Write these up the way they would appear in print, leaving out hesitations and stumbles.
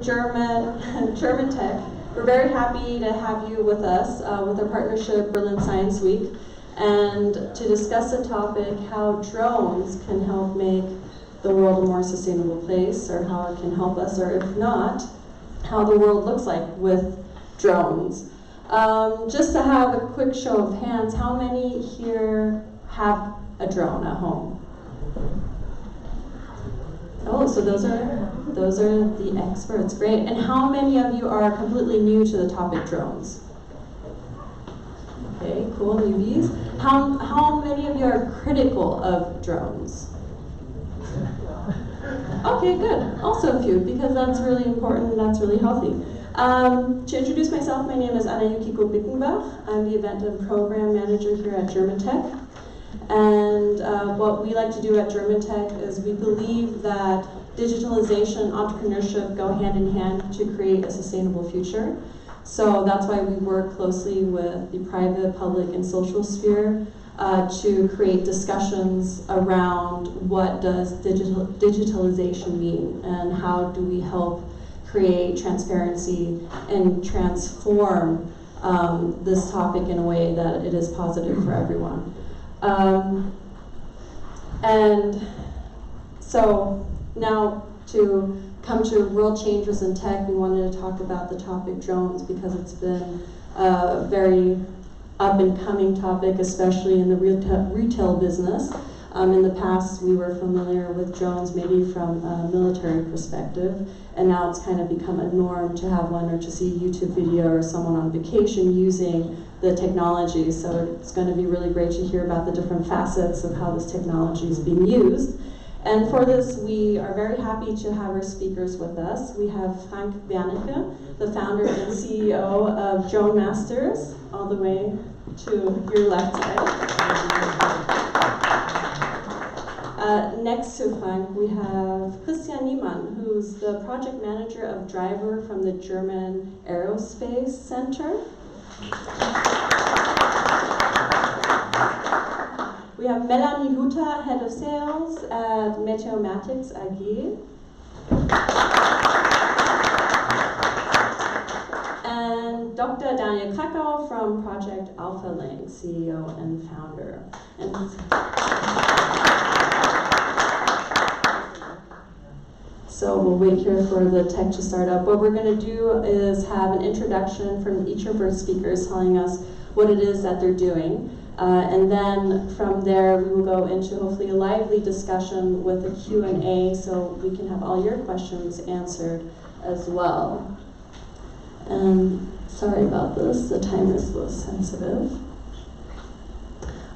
GERMANTECH. We're very happy to have you with us with our partnership Berlin Science Week, and to discuss the topic how drones can help make the world a more sustainable place, or how it can help us, or if not, how the world looks like with drones. Just to have a quick show of hands, how many here have a drone at home? Oh, so those are the experts. Great. And how many of you are completely new to the topic drones? Okay, cool, newbies. How many of you are critical of drones? Okay, good. Also a few, because that's really important and that's really healthy. To introduce myself, my name is Anna Yukiko Bickenbach. I'm the event and program manager here at GERMANTECH. And what we like to do at GERMANTECH is we believe that digitalization, entrepreneurship go hand in hand to create a sustainable future. So that's why we work closely with the private, public, and social sphere to create discussions around what does digitalization mean, and how do we help create transparency and transform this topic in a way that it is positive for everyone. And so now to come to World Changers in Tech, we wanted to talk about the topic drones because it's been a very up and coming topic, especially in the retail business. In the past, we were familiar with drones maybe from a military perspective, and now it's kind of become a norm to have one, or to see a YouTube video or someone on vacation using the technology. So it's going to be really great to hear about the different facets of how this technology is being used. And for this, we are very happy to have our speakers with us. We have Wernecke, the founder and CEO of Drone Masters, all the way to your left side. Next to Frank, we have Thr Niemann, who's the project manager of driver from the Thr Aerospace Center. We have Melanie Huta, head of sales at Metics AG. And Dr. Daniel Krakau from Project Alphalink, CEO and founder. So we'll wait here for the tech to start up. What we're going to do is have an introduction from each of our speakers telling us what it is that they're doing. And then from there, we will go into hopefully a lively discussion with a Q&A, so we can have all your questions answered as well. And sorry about this, the time is a little sensitive.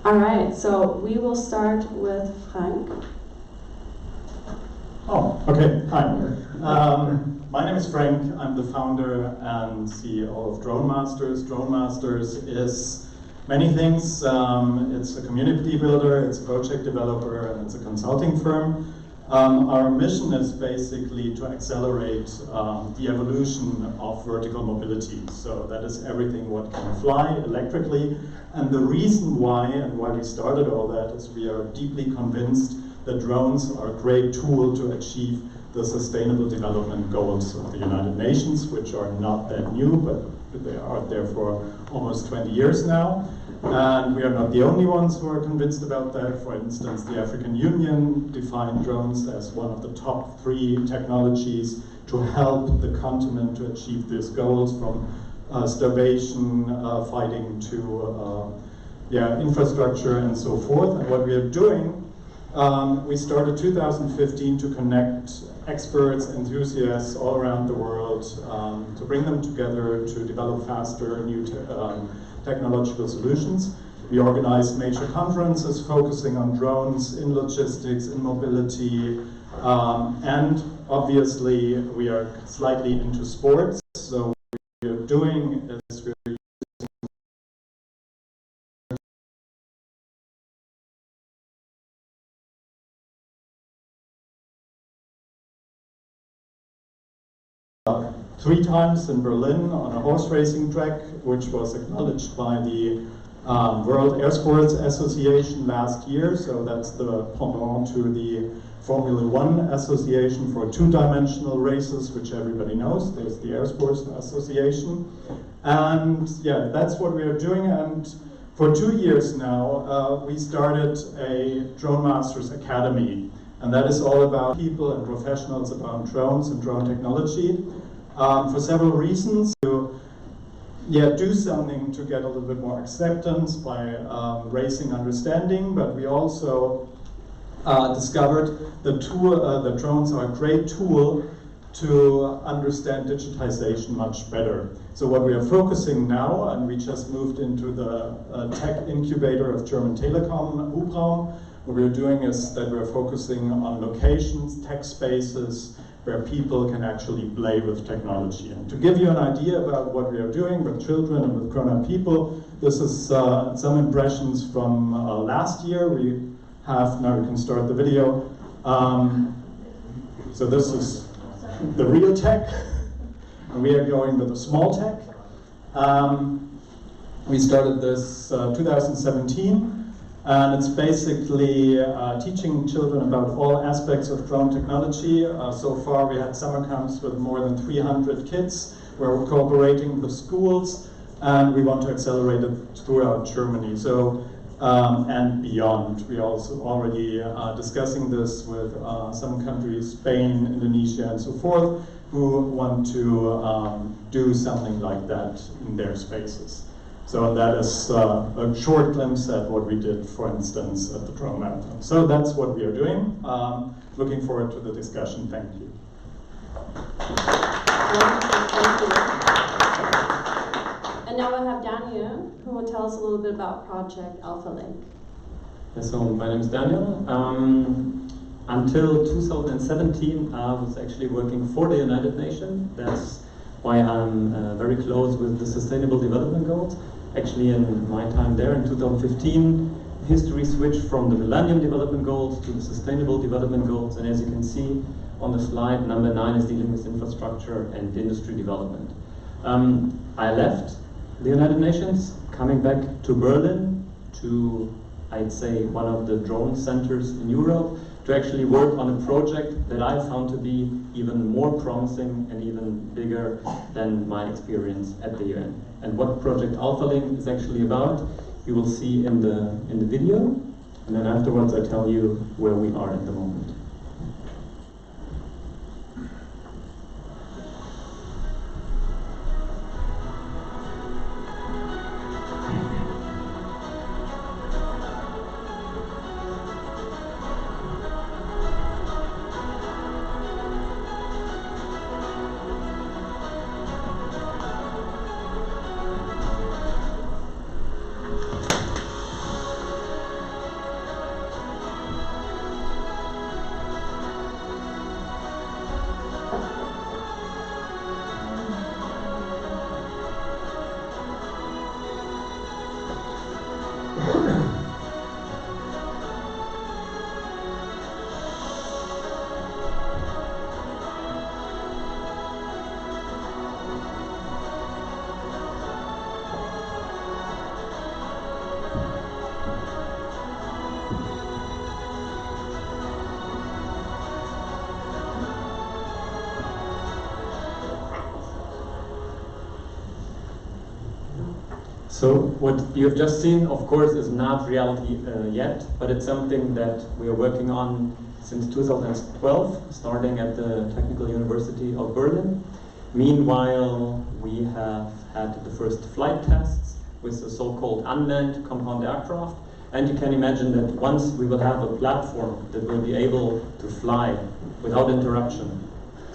All right, so we will start with Frank. Oh, okay. Hi. My name is Frank. I'm the founder and CEO of Drone Masters. Drone Masters is many things. It's a community builder, it's a project developer, and it's a consulting firm. Our mission is basically to accelerate the evolution of vertical mobility. So that is everything what can fly electrically. And the reason why, and why we started all that, is we are deeply convinced that drones are a great tool to achieve the Sustainable Development Goals of the United Nations, which are not that new, but they are there for almost 20 years now. And we are not the only ones who are convinced about that. For instance, the African Union defined drones as one of the top 3 technologies to help the continent to achieve these goals, from starvation, fighting to infrastructure and so forth. And what we are doing, we started 2015 to connect experts, enthusiasts all around the world, to bring them together to develop faster new technological solutions. We organized major conferences focusing on drones in logistics, in mobility, and obviously we are slightly into sports. So what we are doing is we're using 3 times in Berlin on a horse racing track, which was acknowledged by the World Aerospace Association last year, so that's the pendant to the Formula One Association for two-dimensional races, which everybody knows. There's the Airspace Association. And yeah, that's what we are doing. And for 2 years now, we started a Drone Masters Academy. And that is all about people and professionals about drones and drone technology. For several reasons. To do something to get a little bit more acceptance by raising understanding, but we also discovered that drones are a great tool to understand digitization much better. So what we are focusing now, and we just moved into the tech incubator of German Telekom, Hubraum, what we're doing is that we're focusing on locations, tech spaces, where people can actually play with technology. And to give you an idea about what we are doing with children and with grown-up people, this is some impressions from last year. We have, now we can start the video. So this is the real tech, and we are going with the small tech. We started this 2017. And it's basically teaching children about all aspects of drone technology. So far we had summer camps with more than 300 kids. We're cooperating with schools, and we want to accelerate it throughout Germany. So, and beyond. We also already discussing this with some countries, Spain, Indonesia, and so forth, who want to do something like that in their spaces. So that is a short glimpse at what we did, for instance, at the Drone Marathon. So that's what we are doing. Looking forward to the discussion. Thank you. Thank you. And now we'll have Daniel, who will tell us a little bit about Project Alphalink. Yeah, so my name is Daniel. Until 2017, I was actually working for the United Nations. That's why I'm very close with the Sustainable Development Goals. Actually, in my time there in 2015, history switched from the Millennium Development Goals to the Sustainable Development Goals. And as you can see on the slide, number 9 is dealing with infrastructure and industry development. I left the United Nations, coming back to Berlin, to, I'd say, one of the drone centers in Europe, to actually work on a project that I found to be even more promising and even bigger than my experience at the UN. And what Project Alphalink is actually about, you will see in the video, and then afterwards I tell you where we are at the moment. So what you have just seen, of course, is not reality yet, but it's something that we are working on since 2012, starting at the Technical University of Berlin. Meanwhile, we have had the first flight tests with the so-called unmanned compound aircraft, and you can imagine that once we will have a platform that will be able to fly without interruption,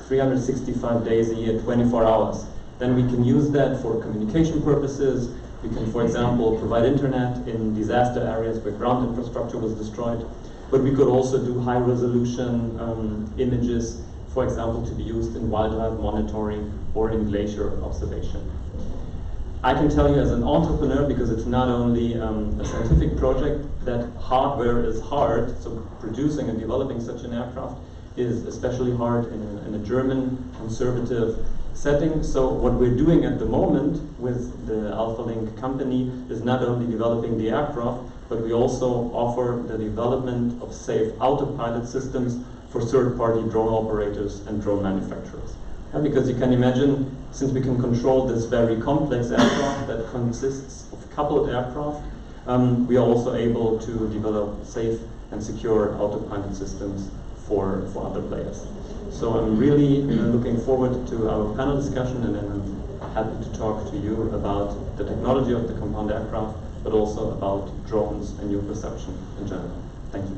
365 days a year, 24 hours, then we can use that for communication purposes. We can, for example, provide internet in disaster areas where ground infrastructure was destroyed. But we could also do high-resolution images, for example, to be used in wildlife monitoring or in glacier observation. I can tell you as an entrepreneur, because it's not only a scientific project, that hardware is hard. So producing and developing such an aircraft is especially hard in a German conservative setting. So what we're doing at the moment with the Alphalink company is not only developing the aircraft, but we also offer the development of safe autopilot systems for third-party drone operators and drone manufacturers. Because you can imagine, since we can control this very complex aircraft that consists of coupled aircraft, we are also able to develop safe and secure autopilot systems for other players. So I'm really looking forward to our panel discussion, and then I'm happy to talk to you about the technology of the compound aircraft, but also about drones and new perception in general. Thank you.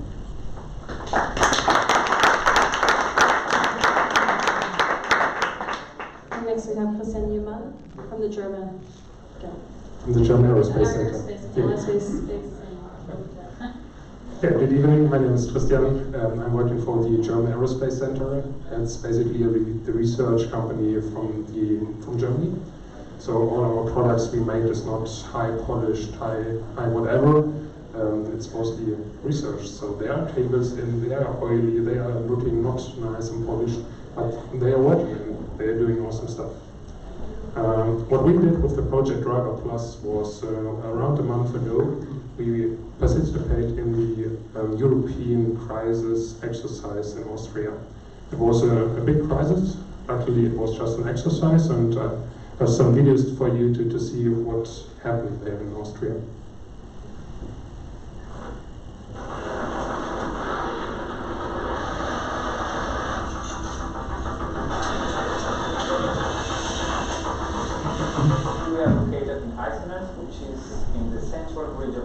And next we have Christian Newman from the German. From the Thr Aerospace Center. Aerospace. Yeah, good evening. My name is Christian. I'm working for the Thr Aerospace Center. It's basically the research company from Germany. So all our products we make is not high polished, high whatever. It's mostly research. So there are cables in, they are oily, they are looking not nice and polished, but they are working and they are doing awesome stuff. What we did with the project Driver Plus was around a month ago, we participated in the European crisis exercise in Austria. It was a big crisis. Luckily, it was just an exercise, and I have some videos for you to see what happened there in Austria.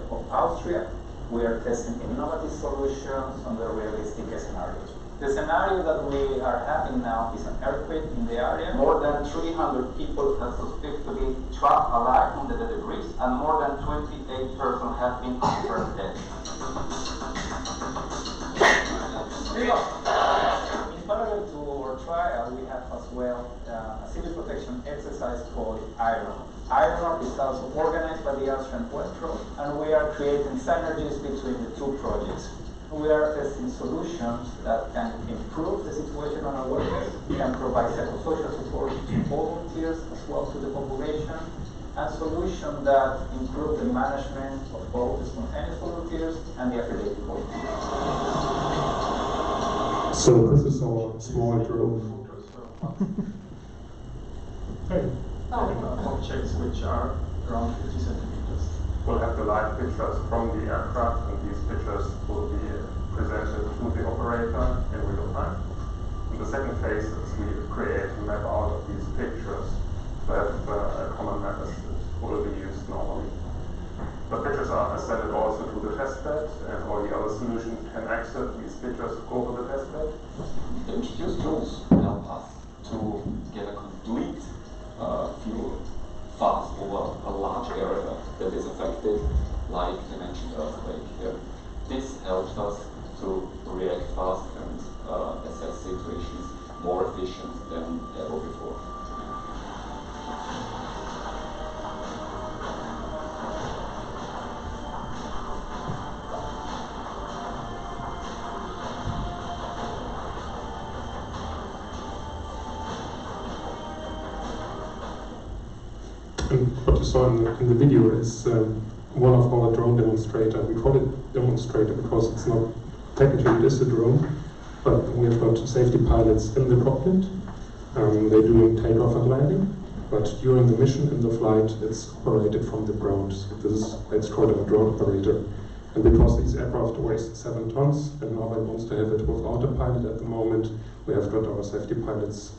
Of Austria. We are testing innovative solutions under realistic scenarios. The scenario that we are having now is an earthquake in the area. More than 300 people are suspected to be trapped alive under the debris, and more than 28 persons have been confirmed dead. In parallel to our trial, we have as well a civil protection exercise called IRON. IRON is also organized by the Austrian West Road, and we are creating synergies between the two projects. We are testing solutions that can improve the situation on our workers, can provide psychosocial support to volunteers as well to the population, and solutions that improve the management of both the spontaneous volunteers and the affiliated volunteers. So this is our small drone. Hey. Objects which are around 50 centimeters. We'll have the live pictures from the aircraft, and these pictures will be presented to the operator in real time. In the second phase is we create a map out of these pictures to have a common map as it will be used normally. The pictures are sent also to the testbed, and all the other solutions can access these pictures over the testbed. The introduced tools help us to get a complete view fast over a large area that is affected, like the mentioned earthquake here. This helps us to react fast and assess situations more efficient than ever before. What you saw in the video is one of our drone demonstrator. We call it demonstrator because it's not technically it is a drone, but we have got safety pilots in the cockpit. They're doing takeoff and landing, but during the mission in the flight, it's operated from the ground. So it's called a drone operator. And because these aircraft weighs 7 tons, and nobody wants to have it with autopilot at the moment, we have got our safety pilots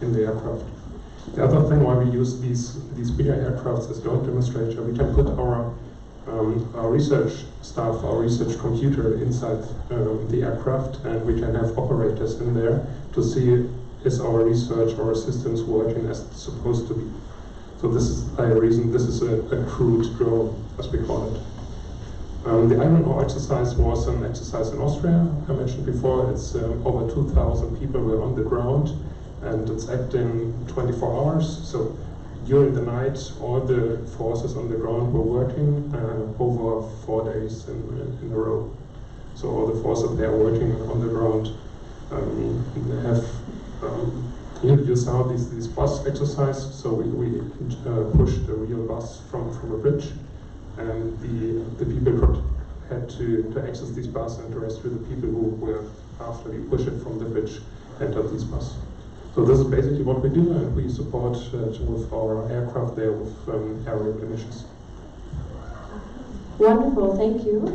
in the aircraft. The other thing why we use these bigger aircrafts as drone demonstrator, we can put our research staff, our research computer inside the aircraft, and we can have operators in there to see is our research, our systems working as it's supposed to be. So this is a reason this is a crewed drone, as we call it. The Iron Ore exercise was an exercise in Austria. I mentioned before, it's over 2,000 people were on the ground, and it's acting 24 hours. So during the night, all the forces on the ground were working over 4 days in a row. So all the forces they are working on the ground. They have introduced now these bus exercise. So we pushed a real bus from a bridge, and the people had to access this bus and to rescue the people who were, after we push it from the bridge, entered this bus. So this is basically what we do, and we support with our aircraft there with aerial emissions. Wonderful, thank you.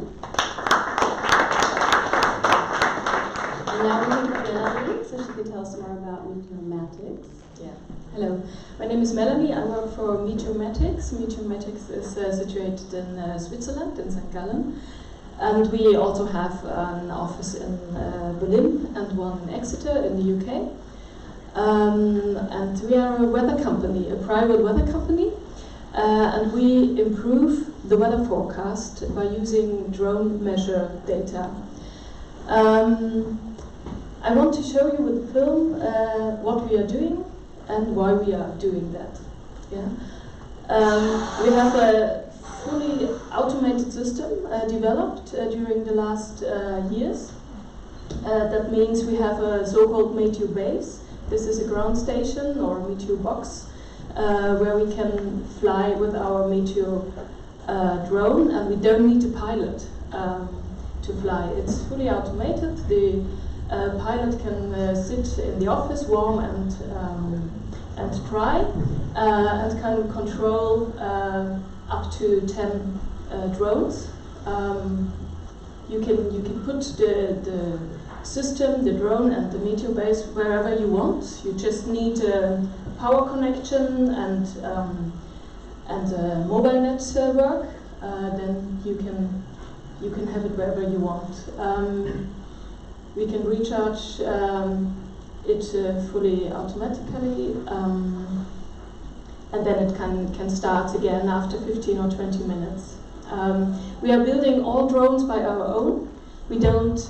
And now we have Melanie, so she can tell us more about Metics. Yeah. Hello, my name is Melanie. I work for Metics. Metics is situated in Switzerland, in St. Gallen. And we also have an office in Berlin and one in Exeter in the UK. And we are a weather company, a private weather company. And we improve the weather forecast by using drone measure data. I want to show you with the film what we are doing and why we are doing that. Yeah. We have a fully automated system developed during the last years. That means we have a so-called Meteor base. This is a ground station or a Meteor box where we can fly with our Meteor drone, and we don't need a pilot to fly. It's fully automated. The pilot can sit in the office, warm and dry, and can control up to 10 drones. You can put the system, the drone, and the Meteor base wherever you want. You just need a power connection and a mobile network. Then you can have it wherever you want. We can recharge it fully automatically, and then it can start again after 15 or 20 minutes. We are building all drones by our own. We don't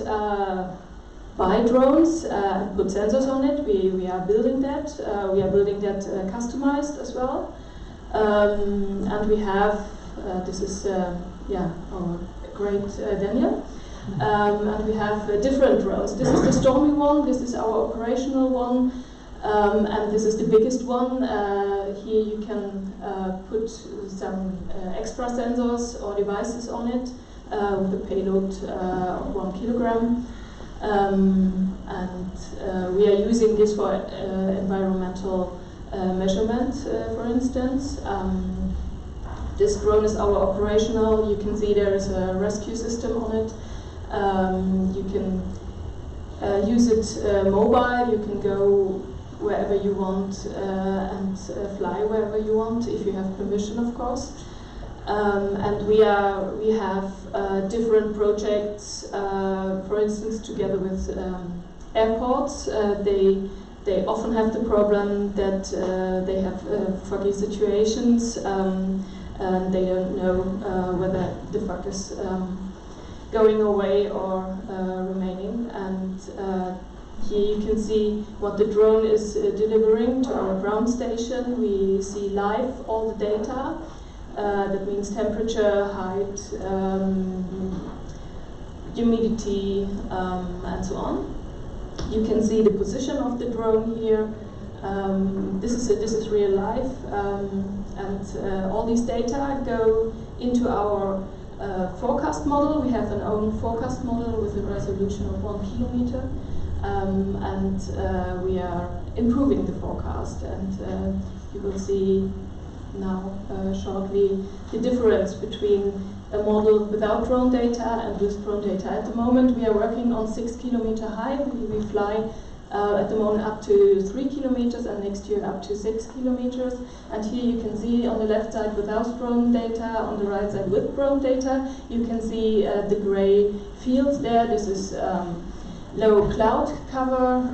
buy drones and put sensors on it. We are building that. We are building that customized as well. And we have, this is our great Daniel. And we have different drones. This is the Stormy one, this is our operational one, and this is the biggest one. Here you can put some extra sensors or devices on it with a payload of 1 kilogram. And we are using this for environmental measurement, for instance. This drone is our operational. You can see there is a rescue system on it. You can use it mobile. You can go wherever you want and fly wherever you want, if you have permission, of course. And we have different projects. For instance, together with airports, they often have the problem that they have foggy situations, and they don't know whether the fog is going away or remaining. And here you can see what the drone is delivering to our ground station. We see live all the data. That means temperature, height, humidity, and so on. You can see the position of the drone here. This is real life, and all these data go into our forecast model. We have an own forecast model with a resolution of 1 kilometer, and we are improving the forecast. And you will see now shortly the difference between a model without drone data and with drone data. At the moment we are working on 6 kilometer high. We fly at the moment up to 3 kilometers and next year up to 6 kilometers. And here you can see on the left side without drone data, on the right side with drone data. You can see the gray fields there. This is low cloud cover,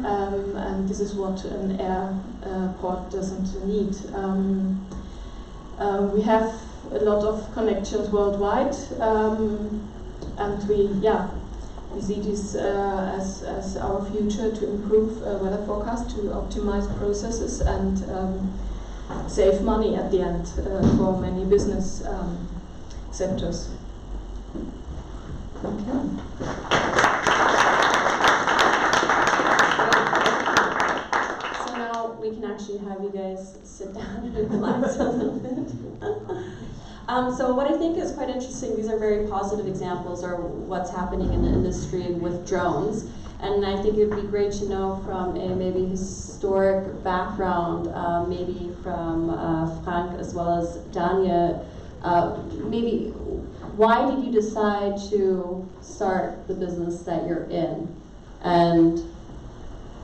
and this is what an airport doesn't need. We have a lot of connections worldwide, and we see this as our future to improve weather forecast, to optimize processes, and save money at the end for many business sectors. Okay. So now should have you guys sit down and relax a little bit. So what I think is quite interesting, these are very positive examples of what's happening in the industry with drones. And I think it would be great to know from a maybe historic background, maybe from Frank as well as Dania, maybe why did you decide to start the business that you're in? And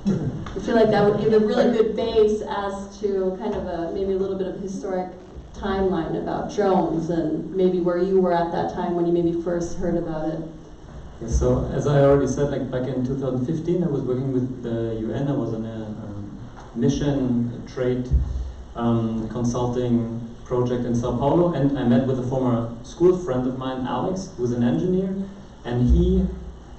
I feel like that would give a really good base as to kind of maybe a little bit of historic timeline about drones and maybe where you were at that time when you maybe first heard about it. Yeah, so as I already said, like back in 2015, I was working with the UN. I was on a mission trade consulting project in Sao Paulo, and I met with a former school friend of mine, Alex, who's an engineer, and he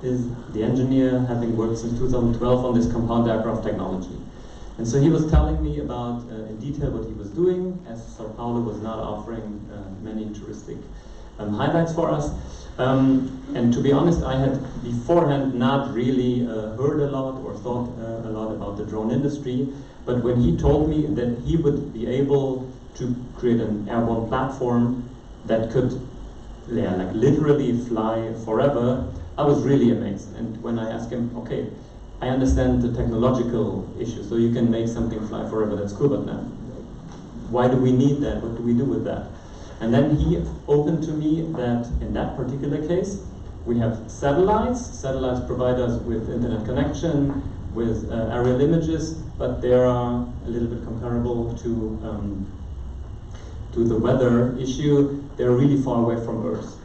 is the engineer having worked since 2012 on this compound aircraft technology. And so he was telling me about in detail what he was doing, as Sao Paulo was not offering many touristic highlights for us. And to be honest, I had beforehand not really heard a lot or thought a lot about the drone industry, but when he told me that he would be able to create an airborne platform that could like literally fly forever, I was really amazed. And when I asked him, okay, I understand the technological issue, so you can make something fly forever, that's cool, but now, why do we need that? What do we do with that? And then he opened to me that in that particular case, we have satellites. Satellites provide us with internet connection, with aerial images, but they are a little bit comparable to the weather issue. They're really far away from Earth.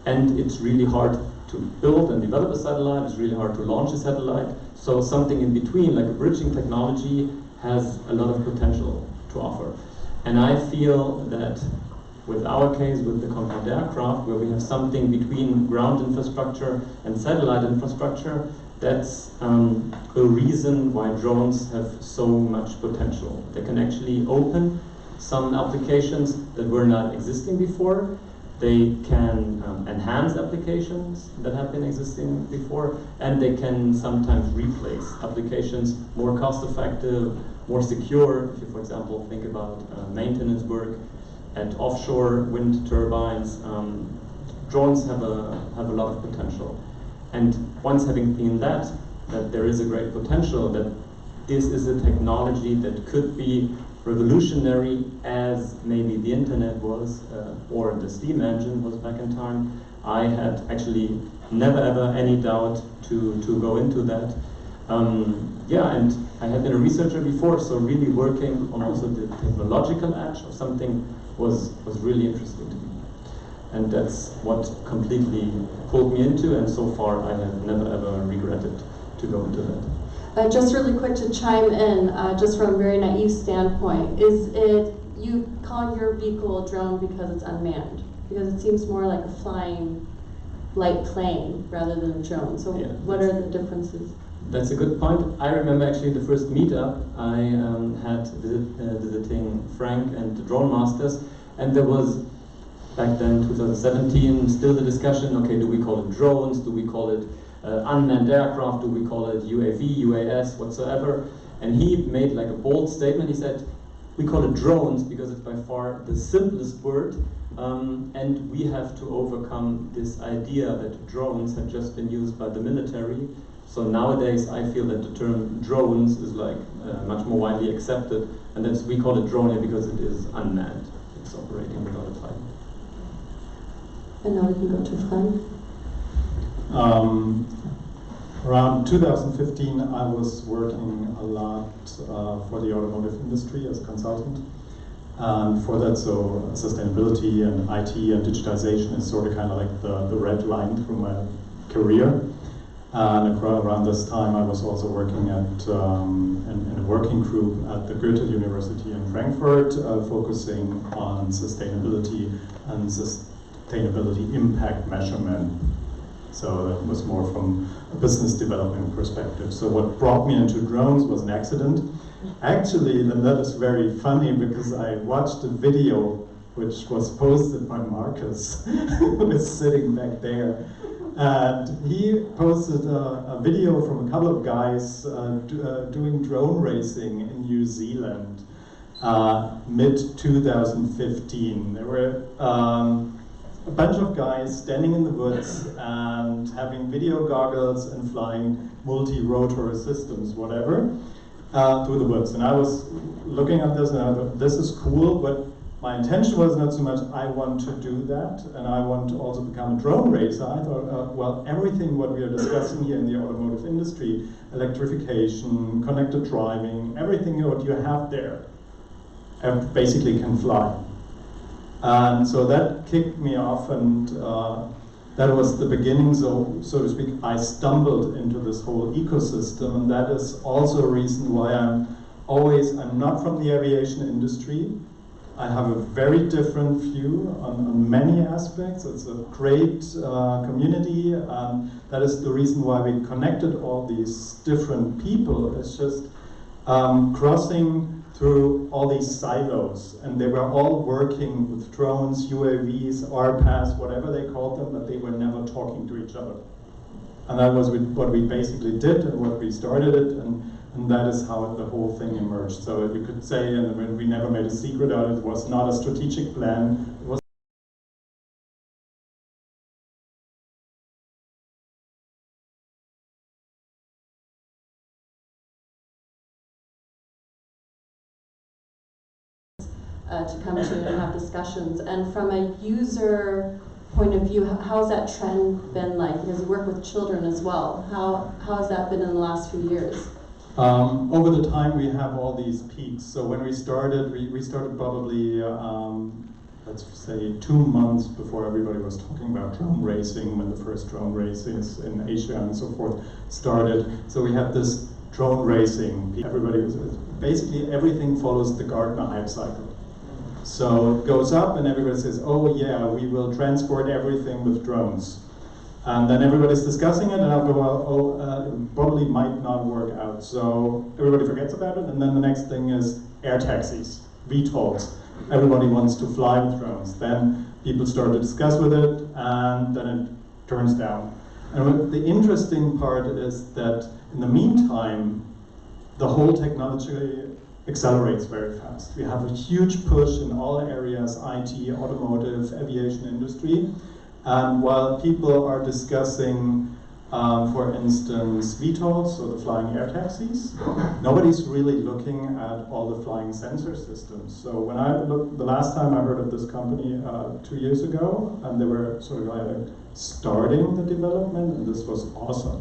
And it's really hard to build and develop a satellite, it's really hard to launch a satellite. So something in between, like a bridging technology, has a lot of potential to offer. And I feel that with our case, with the compound aircraft, where we have something between ground infrastructure and satellite infrastructure, that's a reason why drones have so much potential. They can actually open some applications that were not existing before. They can enhance applications that have been existing before, and they can sometimes replace applications more cost-effective, more secure. If you, for example, think about maintenance work at offshore wind turbines, drones have a lot of potential. And once having seen that there is a great potential, that this is a technology that could be revolutionary as maybe the internet was, or the steam engine was back in time, I had actually never ever any doubt to go into that. Yeah, and I had been a researcher before, so really working on also the technological edge of something was really interesting to me. And that's what completely pulled me into, and so far I have never ever regretted to go into that. Just really quick to chime in, just from a very naive standpoint, is it, you call your vehicle a drone because it's unmanned? Because it seems more like a flying light plane rather than a drone. So yeah, what are the differences? That's a good point. I remember actually the first meetup I had visiting Frank and the Drone Masters, and there was back then, 2017, still the discussion, okay, do we call it drones, do we call it unmanned aircraft, do we call it UAV, UAS, whatsoever? And he made like a bold statement. He said, we call it drones because it's by far the simplest word, and we have to overcome this idea that drones had just been used by the military. So nowadays I feel that the term drones is like much more widely accepted, and that's, we call it drone here because it is unmanned. It's operating without a pilot. And now we can go to Frank. Around 2015, I was working a lot for the automotive industry as a consultant. And for that, so sustainability and IT and digitization is sort of kind of like the red line through my career. And around this time, I was also working at in a working group at the Goethe University in Frankfurt, focusing on sustainability and sustainability impact measurement. So that was more from a business development perspective. So what brought me into drones was an accident. Actually, and that is very funny because I watched a video which was posted by Marcus, who was sitting back there. And he posted a video from a couple of guys doing drone racing in New Zealand. mid-2015. There were a bunch of guys standing in the woods and having video goggles and flying multi-rotor systems, whatever, through the woods. And I was looking at this and I thought, this is cool, but my intention was not so much I want to do that and I want to also become a drone racer. I thought, well, everything what we are discussing here in the automotive industry, electrification, connected driving, everything what you have there, basically can fly. And so that kicked me off, and that was the beginning, so to speak. I stumbled into this whole ecosystem, and that is also a reason why I'm not from the aviation industry. I have a very different view on many aspects. It's a great community, and that is the reason why we connected all these different people. It's just crossing through all these silos, and they were all working with drones, UAVs, RPAS, whatever they called them, but they were never talking to each other. And that was what we basically did and what we started it, and that is how the whole thing emerged. So you could say, and we never made a secret out of it, it was not a strategic plan, it was to come to and have discussions. And from a user point of view, how's that trend been like? Because you work with children as well. How has that been in the last few years? Over the time we have all these peaks. So when we started, we started probably, let's say 2 months before everybody was talking about drone racing, when the first drone races in Asia and so forth started. So we had this drone racing. Everybody was, basically everything follows the Gartner hype cycle. So it goes up and everybody says, oh yeah, we will transport everything with drones. And then everybody's discussing it, and after a while, it probably might not work out. So everybody forgets about it, and then the next thing is air taxis, VTOLs. Everybody wants to fly with drones. Then people start to discuss with it, and then it turns down. And the interesting part is that in the meantime, the whole technology accelerates very fast. We have a huge push in all areas, IT, automotive, aviation industry. And while people are discussing, for instance, VTOLs, so the flying air taxis, nobody's really looking at all the flying sensor systems. So when I looked, the last time I heard of this company 2 years ago, and they were sort of like starting the development, and this was awesome.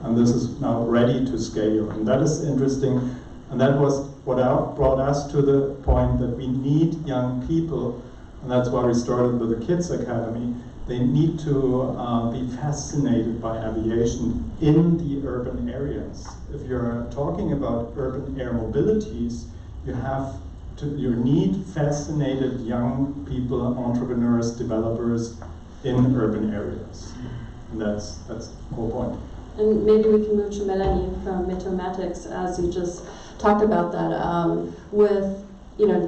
And this is now ready to scale, and that is interesting. And that was what brought us to the point that we need young people, and that's why we started with the Kids Academy. They need to be fascinated by aviation in the urban areas. If you're talking about urban air mobilities, you need fascinated young people, entrepreneurs, developers in urban areas. And that's the whole point. And maybe we can move to Melanie from Metics, as you just talked about that. With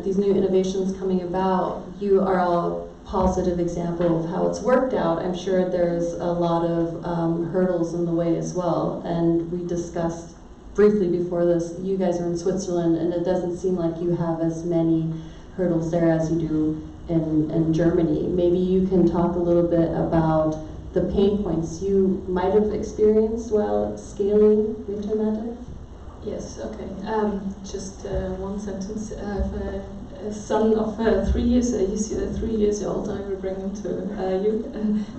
these new innovations coming about, you are all positive example of how it's worked out. I'm sure there's a lot of hurdles in the way as well. And we discussed briefly before this, you guys are in Switzerland, and it doesn't seem like you have as many hurdles there as you do in Germany. Maybe you can talk a little bit about the pain points you might have experienced while scaling Metics. Yes, okay. Just one sentence. I have a son of 3 years. He's 3 years old. I will bring him to you.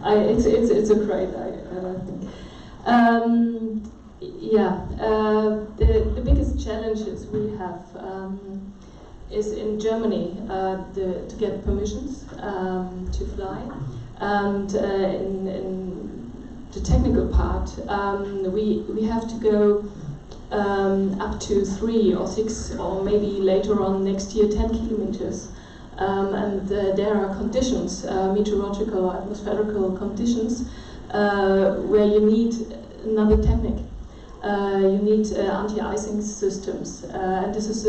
It's a great thing. The biggest challenges we have is in Germany to get permissions to fly, and in the technical part we have to go up to 3 or 6 or maybe later on next year 10 kilometers, and there are conditions, meteorological, atmospherical conditions, where you need another technique. You need anti-icing systems, and this is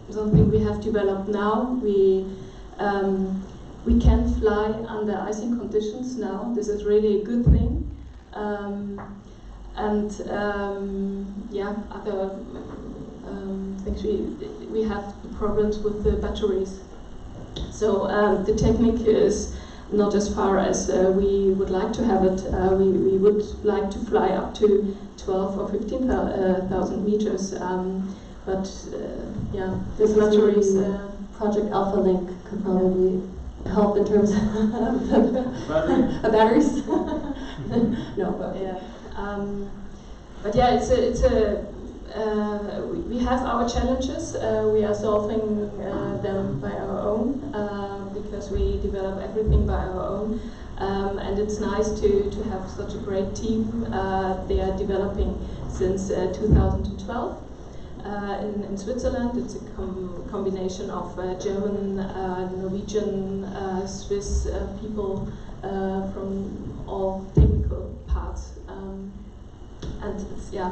something we have developed now. We can fly under icing conditions now. This is really a good thing. Other things. We have problems with the batteries. So the technique is not as far as we would like to have it. We would like to fly up to 12 or 15,000 meters. But yeah, this batteries. Project Alphalink could probably help in terms of batteries. No, but yeah. But yeah, we have our challenges. We are solving them by our own because we develop everything by our own. And it's nice to have such a great team. They are developing since 2012. In Switzerland, it's a combination of German, Norwegian, Swiss people from all technical parts, and it's, yeah,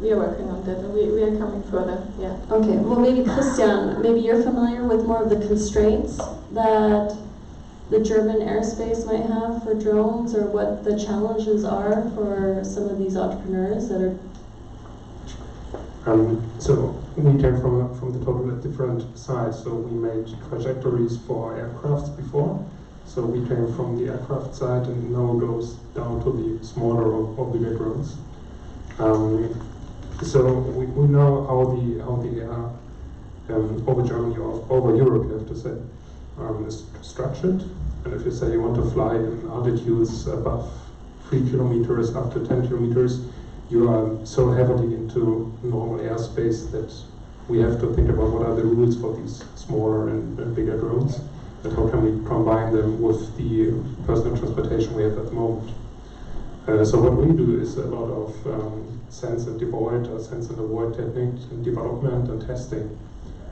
we are working on that, and we are coming further. Yeah. Okay. Well, maybe Christian, maybe you're familiar with more of the constraints that the German airspace might have for drones, or what the challenges are for some of these entrepreneurs that are. So we came from the totally different side. So we made trajectories for aircrafts before. So we came from the aircraft side, and now goes down to the smaller or bigger drones. So we know how the over Germany or over Europe, you have to say, is structured. And if you say you want to fly in altitudes above 3 kilometers up to 10 kilometers, you are so heavily into normal airspace that we have to think about what are the rules for these smaller and bigger drones, and how can we combine them with the personal transportation we have at the moment. So what we do is a lot of sense and avoid, or sense and avoid technique and development and testing.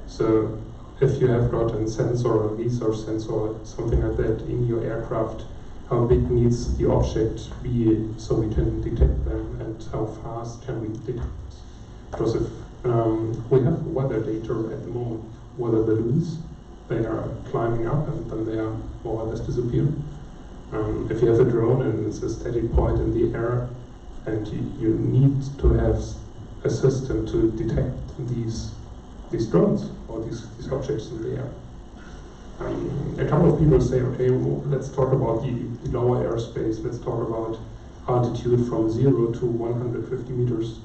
So if you have got a sensor, a resource sensor, something like that in your aircraft, how big needs the object be so we can detect them, and how fast can we detect? Because if we have weather data at the moment, weather balloons, they are climbing up and then they are more or less disappear. If you have a drone and it's a steady point in the air, and you need to have a system to detect these drones or these objects in the air. A couple of people say, okay, well, let's talk about the lower airspace. Let's talk about altitude from 0 to 150 meters.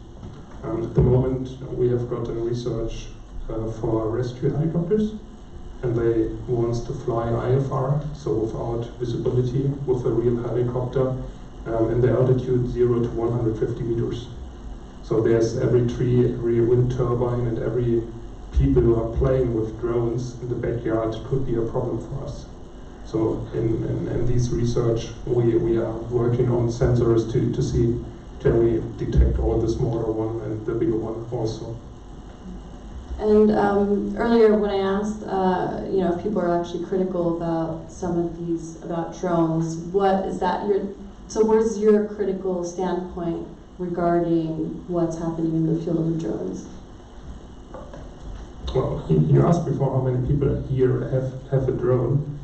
At the moment, we have gotten research for rescue helicopters, and they want to fly IFR, so without visibility, with a real helicopter, in the altitude 0 to 150 meters. So there's every tree, every wind turbine, and every people who are playing with drones in the backyard could be a problem for us. So in this research, we are working on sensors to see, can we detect all the smaller one and the bigger one also. And earlier when I asked, if people are actually critical about some of these, about drones, where's your critical standpoint regarding what's happening in the field of drones? Well, you asked before how many people here have a drone.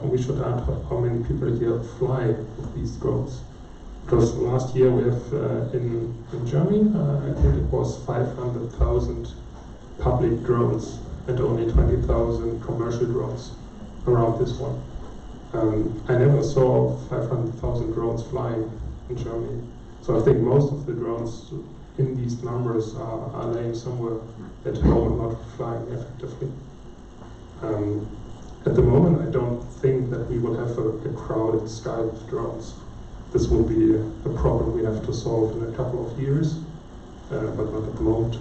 We should add how many people here fly with these drones. Because last year we have in Germany, I think it was 500,000 public drones and only 20,000 commercial drones around this one. I never saw 500,000 drones flying in Germany. So I think most of the drones in these numbers are laying somewhere at home and not flying effectively. At the moment, I don't think that we will have a crowded sky with drones. This will be a problem we have to solve in a couple of years, but not at the moment.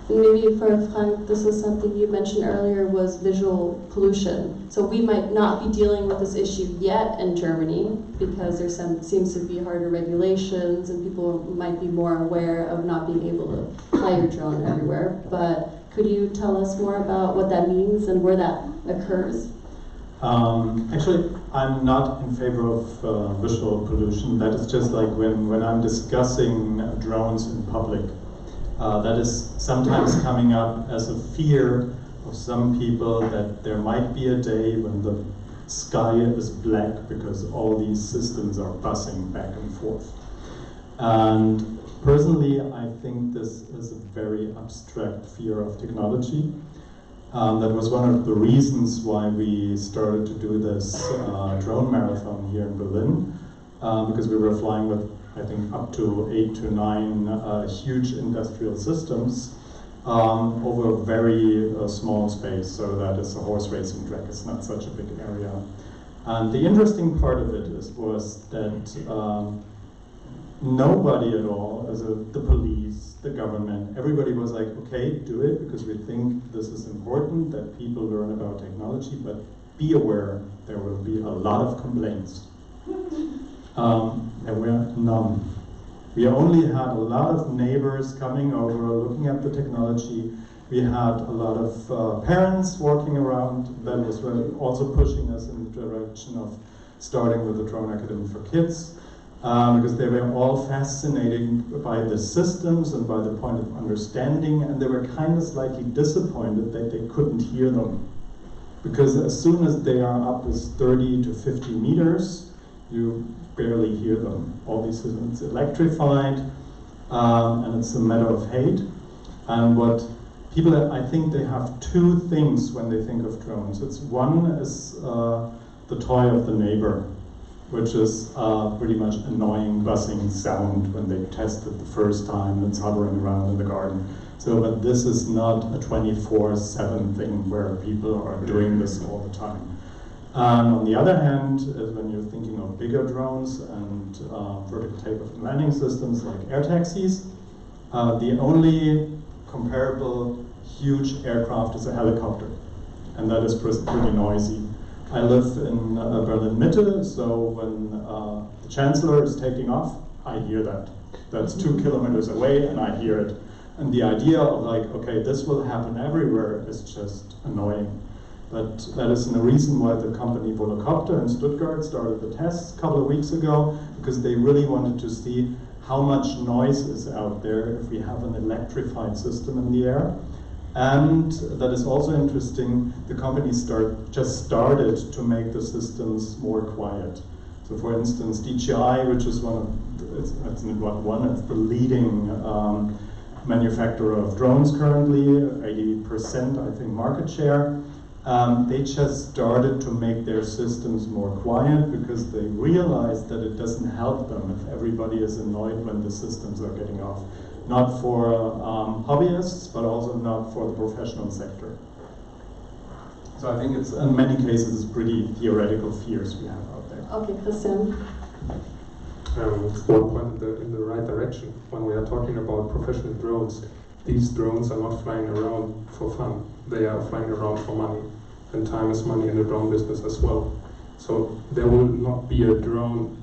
And maybe for Frank, this is something you mentioned earlier, was visual pollution. So we might not be dealing with this issue yet in Germany because there seems to be harder regulations and people might be more aware of not being able to fly your drone everywhere. But could you tell us more about what that means and where that occurs? Actually, I'm not in favor of visual pollution. That is just like when I'm discussing drones in public. That is sometimes coming up as a fear of some people that there might be a day when the sky is black because all these systems are buzzing back and forth. And Personally, I think this is a very abstract fear of technology. That was one of the reasons why we started to do this drone marathon here in Berlin, because we were flying with, I think, up to 8 to 9 huge industrial systems over a very small space, so that is a horse racing track. It's not such a big area. And the interesting part of it was that nobody at all, the police, the government, everybody was like, okay, do it, because we think this is important, that people learn about technology, but be aware, there will be a lot of complaints. There were none. We only had a lot of neighbors coming over, looking at the technology. We had a lot of parents walking around that was also pushing us in the direction of starting with the Drone Academy for Kids. Because they were all fascinated by the systems and by the point of understanding, and they were kind of slightly disappointed that they couldn't hear them. Because as soon as they are up as 30 to 50 meters, you barely hear them. All these systems, it's electrified, and it's a matter of hate. And what people, I think they have two things when they think of drones. One is the toy of the neighbor, which is pretty much annoying buzzing sound when they test it the first time and it's hovering around in the garden. So, but this is not a 24/7 thing where people are doing this all the time. On the other hand, when you're thinking of bigger drones and vertical takeoff and landing systems like air taxis, the only comparable huge aircraft is a helicopter, and that is pretty noisy. I live in Berlin Mitte, so when the Chancellor is taking off, I hear that. That's 2 kilometers away and I hear it. And the idea of like, okay, this will happen everywhere is just annoying. But that is the reason why the company Volocopter in Stuttgart started the tests a couple of weeks ago, because they really wanted to see how much noise is out there if we have an electrified system in the air. And that is also interesting, the company just started to make the systems more quiet. So for instance, DJI, which is it's the leading manufacturer of drones currently, 80% I think market share, they just started to make their systems more quiet because they realized that it doesn't help them if everybody is annoyed when the systems are getting off. Not for hobbyists, but also not for the professional sector. So I think it's, in many cases, it's pretty theoretical fears we have out there. Okay, Christian. One point in the right direction. When we are talking about professional drones, these drones are not flying around for fun. They are flying around for money. And time is money in the drone business as well. So there will not be a drone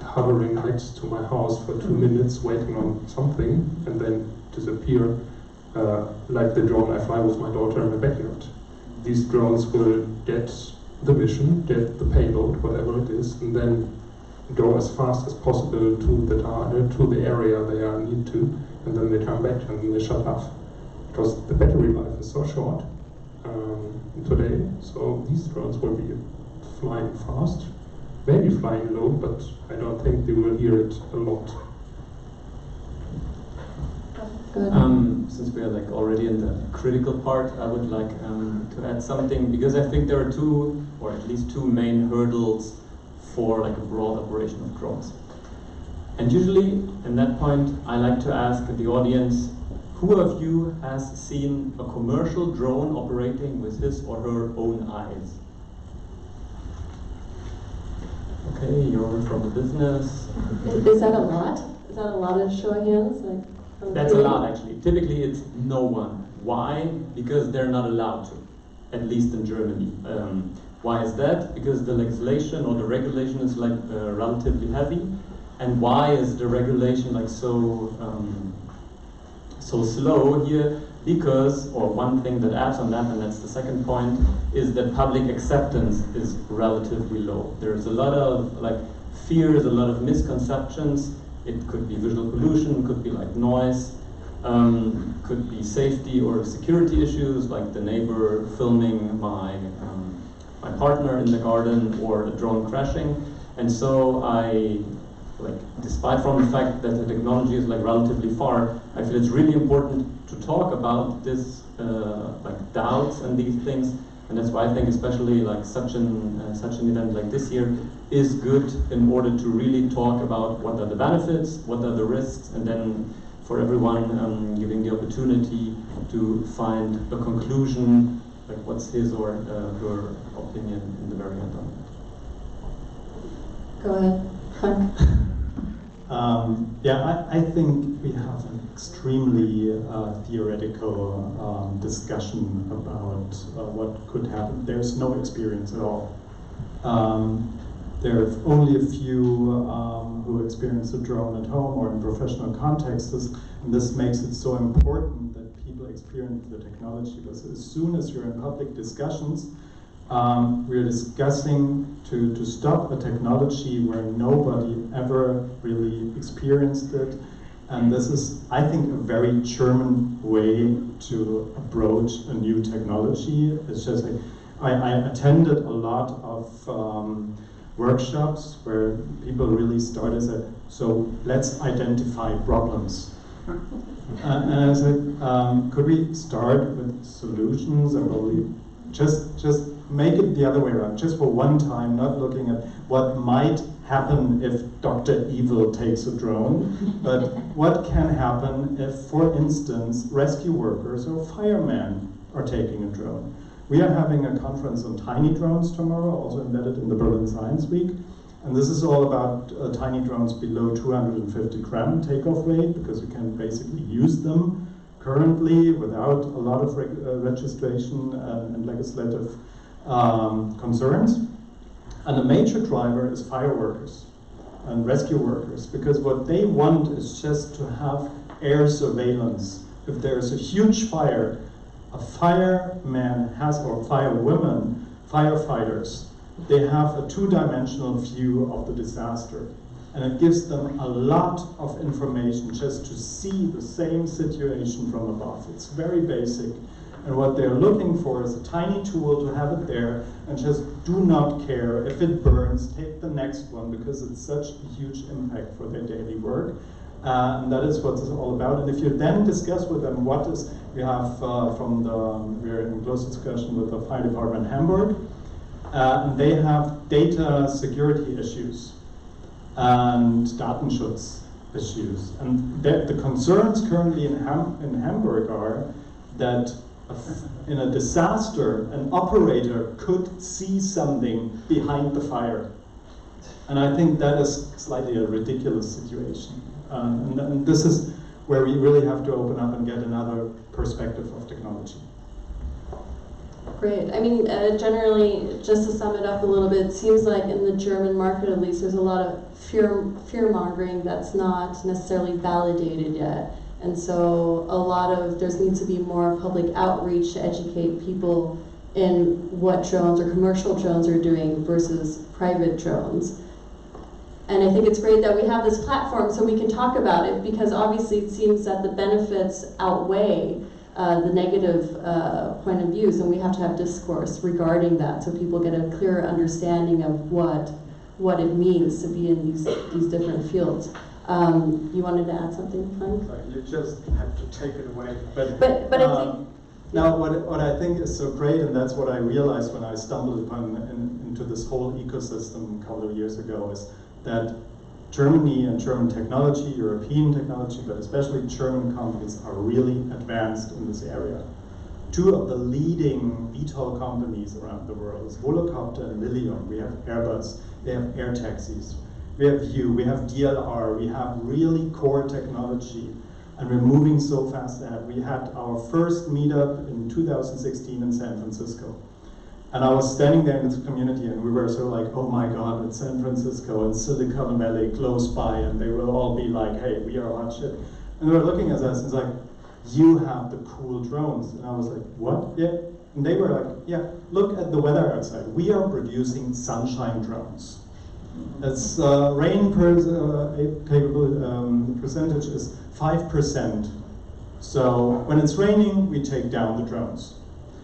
hovering next to my house for 2 minutes waiting on something and then disappear like the drone I fly with my daughter in the backyard. These drones will get the mission, get the payload, whatever it is, and then go as fast as possible to the target, to the area they need to, and then they come back and then they shut off. Because the battery life is so short today, so these drones will be flying fast. Maybe flying low, but I don't think they will hear it a lot. Since we are like already in the critical part, I would like to add something, because I think there are two, or at least two main hurdles for like a broad operation of drones. And usually, in that point, I like to ask the audience, who of you has seen a commercial drone operating with his or her own eyes? Okay, you're from the business. Is that a lot? Is that a lot of show of hands? Like, that's a lot, actually. Typically, it's no one. Why? Because they're not allowed to, at least in Germany. Why is that? Because the legislation or the regulation is like relatively heavy. And why is the regulation like so slow here? Because, or one thing that adds on that, and that's the second point, is that public acceptance is relatively low. There's a lot of like fears, a lot of misconceptions. It could be visual pollution, could be like noise, could be safety or security issues, like the neighbor filming my partner in the garden or a drone crashing. And so I like, despite from the fact that the technology is like relatively far, I feel it's really important to talk about this like doubts and these things, and that's why I think especially like such an event like this year is good in order to really talk about what are the benefits, what are the risks, and then for everyone giving the opportunity to find a conclusion, like what's his or her opinion in the very end on that. Go ahead, Frank. Yeah, I think we have an extremely theoretical discussion about what could happen. There's no experience at all. There are only a few who experience a drone at home or in professional contexts, and this makes it so important that people experience the technology, because as soon as you're in public discussions, we're discussing to stop a technology where nobody ever really experienced it. And this is, I think, a very German way to approach a new technology. It's just like, I attended a lot of workshops where people really started to say, so let's identify problems. And I was like, could we start with solutions and probably just make it the other way around, just for one time, not looking at what might happen if Dr. Evil takes a drone, but what can happen if, for instance, rescue workers or firemen are taking a drone. We are having a conference on tiny drones tomorrow, also embedded in the Berlin Science Week, and this is all about tiny drones below 250 gram takeoff weight, because you can basically use them currently without a lot of registration and legislative concerns. And a major driver is fire workers and rescue workers, because what they want is just to have air surveillance. If there's a huge fire, a fireman has, or firewomen, firefighters, they have a two-dimensional view of the disaster. And it gives them a lot of information just to see the same situation from above. It's very basic. And what they're looking for is a tiny tool to have it there and just do not care if it burns, take the next one, because it's such a huge impact for their daily work. And that is what it's all about. And if you then discuss with them what is, we have we're in close discussion with the fire department in Hamburg, and they have data security issues and Datenschutz issues. And the concerns currently in Hamburg are that in a disaster, an operator could see something behind the fire. And I think that is slightly a ridiculous situation. And this is where we really have to open up and get another perspective of technology. Great. I mean, generally, just to sum it up a little bit, it seems like in the German market, at least, there's a lot of fear-mongering that's not necessarily validated yet. And so there needs to be more public outreach to educate people in what drones or commercial drones are doing versus private drones. And I think it's great that we have this platform so we can talk about it, because obviously it seems that the benefits outweigh the negative point of views, and we have to have discourse regarding that so people get a clearer understanding of what it means to be in these different fields. You wanted to add something, Frank? Sorry, you just have to take it away. But I think... Now, what I think is so great, and that's what I realized when I stumbled upon into this whole ecosystem a couple of years ago, is that Germany and German technology, European technology, but especially German companies are really advanced in this area. Two of the leading VTOL companies around the world is Volocopter and Lilium. We have Airbus, they have air taxis. We have View, we have DLR, we have really core technology, and we're moving so fast ahead. We had our first meetup in 2016 in San Francisco. And I was standing there in this community, and we were so like, oh my God, it's San Francisco and Silicon Valley close by, and they will all be like, hey, we are hot shit. And they were looking at us and it's like, you have the cool drones. And I was like, what? Yeah. And they were like, yeah, look at the weather outside. We are producing sunshine drones. Its rain capable percentage is 5%. So when it's raining, we take down the drones.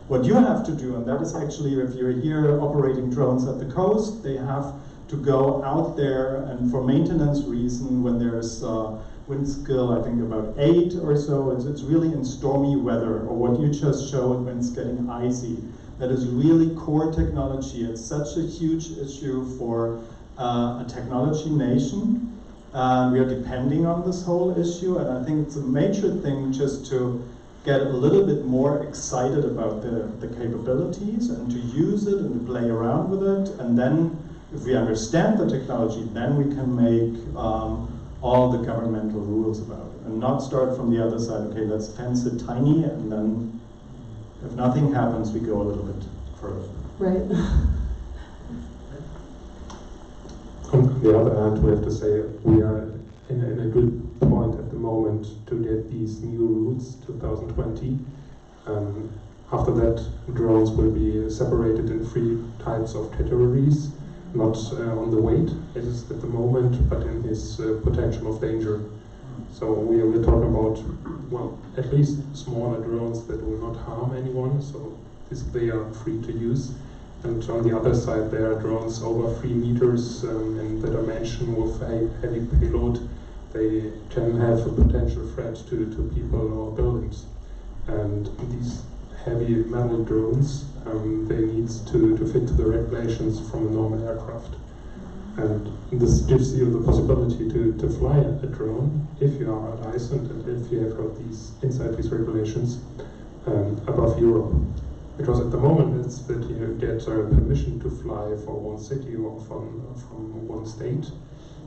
What you have to do, and that is actually, if you're here operating drones at the coast, they have to go out there and for maintenance reason when there's wind skill, I think about 8 or so, it's really in stormy weather, or what you just showed when it's getting icy. That is really core technology. It's such a huge issue for a technology nation. We are depending on this whole issue, and I think it's a major thing just to get a little bit more excited about the capabilities and to use it and to play around with it. And then if we understand the technology, then we can make all the governmental rules about it and not start from the other side. Okay, let's fence it tiny, and then if nothing happens, we go a little bit further. Right. On the other hand, we have to say we are in a good point at the moment to get these new routes, 2020. After that, drones will be separated in 3 types of categories, not on the weight as at the moment, but in his potential of danger. So we're talking about, well, at least smaller drones that will not harm anyone, so they are free to use. And on the other side, there are drones over 3 meters in the dimension with a heavy payload. They can have a potential threat to people or buildings. And these heavy metal drones, they need to fit to the regulations from a normal aircraft. And this gives you the possibility to fly a drone if you are at Iceland and if you have got these inside these regulations above Europe. Because at the moment it's that you get permission to fly for one city or from one state.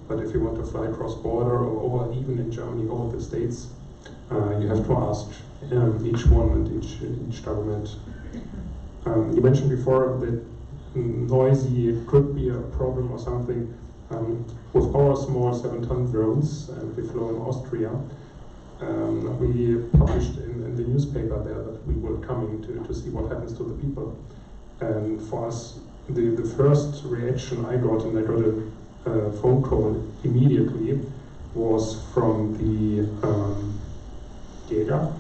But if you want to fly cross-border or even in Germany or the States, you have to ask each one and each government. You mentioned before that noisy could be a problem or something. With our small 7-ton drones, we flew in Austria, we published in the newspaper there that we were coming to see what happens to the people. And for us, the first reaction I got, and I got a phone call immediately, was from the Jäger?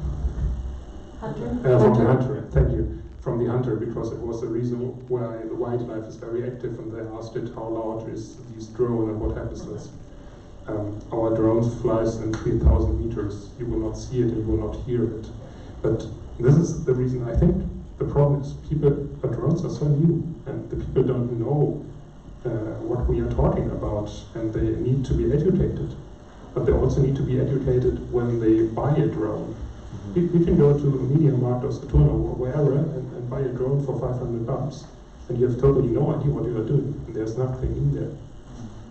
Hunter? From the hunter, thank you. From the hunter, because it was the reason why the wildlife is very active, and they asked it how large is this drone and what happens to us. Our drone flies in 3,000 meters. You will not see it and you will not hear it. But this is the reason I think the problem is drones are so new, and the people don't know what we are talking about, and they need to be educated. But they also need to be educated when they buy a drone. You can go to MediaMarkt or Saturn or wherever and buy a drone for $500, and you have totally no idea what you are doing, and there's nothing in there.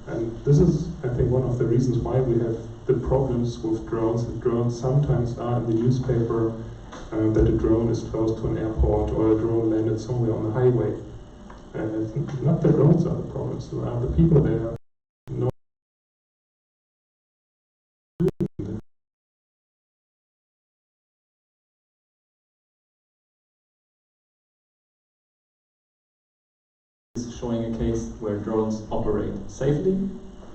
And this is, I think, one of the reasons why we have the problems with drones. The drones sometimes are in the newspaper that a drone is close to an airport or a drone landed somewhere on the highway. And it's not the drones are the problems, so are the people there. Showing a case where drones operate safely,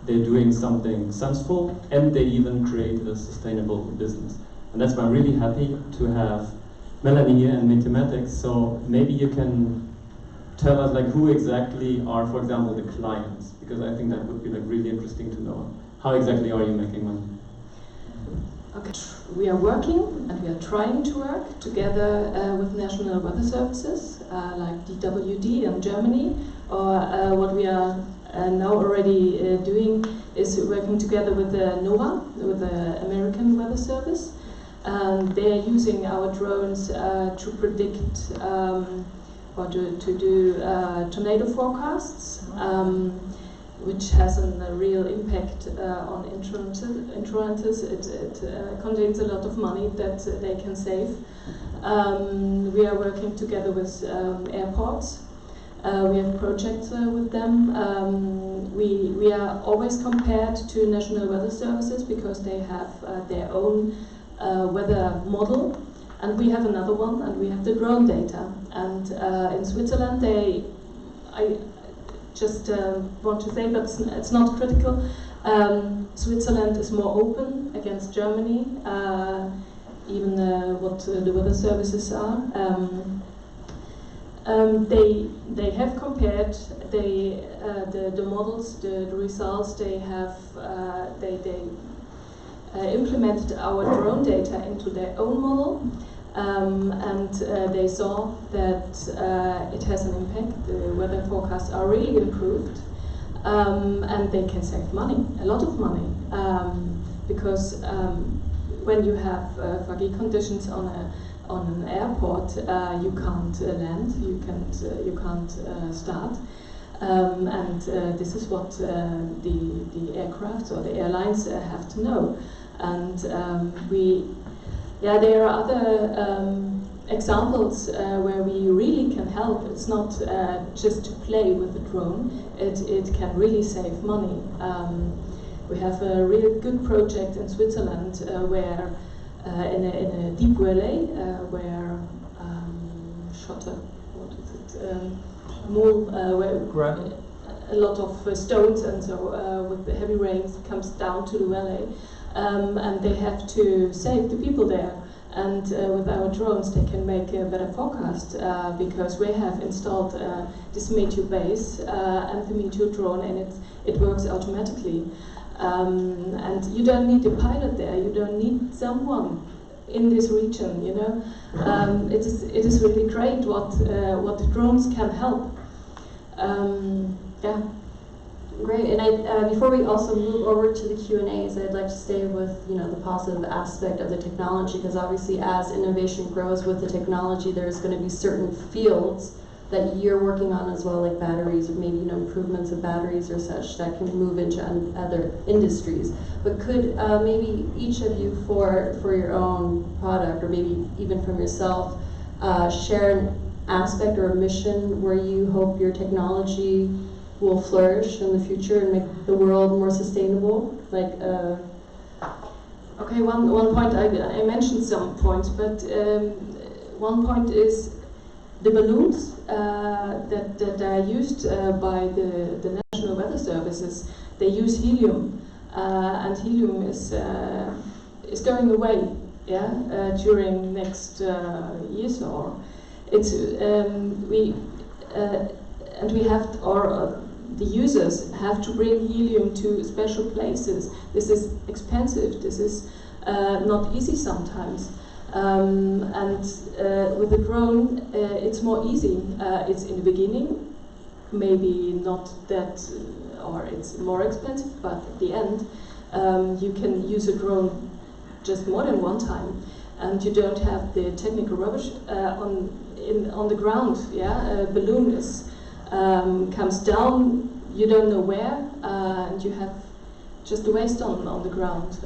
they're doing something senseful, and they even create a sustainable business. And that's why I'm really happy to have Melanie here and Metics. So maybe you can tell us like who exactly are, for example, the clients, because I think that would be like really interesting to know. How exactly are you making money? Okay. We are working and we are trying to work together with national weather services like DWD in Germany, or what we are now already doing is working together with NOAA, with the American Weather Service. They are using our drones to predict or to do tornado forecasts, which has a real impact on insurances. It contains a lot of money that they can save. We are working together with airports. We have projects with them. We are always compared to national weather services because they have their own weather model, and we have another one, and we have the drone data. And in Switzerland, I just want to say, but it's not critical. Switzerland is more open against Germany, even what the weather services are. They have compared the models, the results. They have implemented our drone data into their own model, and they saw that it has an impact. The weather forecasts are really improved, and they can save money, a lot of money, because when you have foggy conditions on an airport, you can't land, you can't start. And this is what the aircraft or the airlines have to know. And there are other examples where we really can help. It's not just to play with the drone, it can really save money. We have a really good project in Switzerland where in a deep valley where where a lot of stones and so with the heavy rains comes down to the valley, and they have to save the people there. And with our drones they can make a better forecast because we have installed this Meteor base and the Meteor drone, and it works automatically. And you don't need a pilot there, you don't need someone in this region, you know. It is really great what the drones can help. Yeah. Great, and before we also move over to the Q&As, I'd like to stay with the positive aspect of the technology, because obviously as innovation grows with the technology, there's going to be certain fields that you're working on as well, like batteries, or maybe improvements of batteries or such that can move into other industries. But could maybe each of you, for your own product, or maybe even from yourself, share an aspect or a mission where you hope your technology will flourish in the future and make the world more sustainable? Like, okay, one point, I mentioned some points, but one point is the balloons that are used by the National Weather Services. They use helium, and helium is going away, during next years, or it's we have, or the users have to bring helium to special places. This is expensive. This is not easy sometimes. And with the drone, it's more easy. It's in the beginning, maybe not that, or it's more expensive, but at the end, you can use a drone just more than one time, and you don't have the technical rubbish on the ground. A balloon comes down, you don't know where, and you have just the waste on the ground.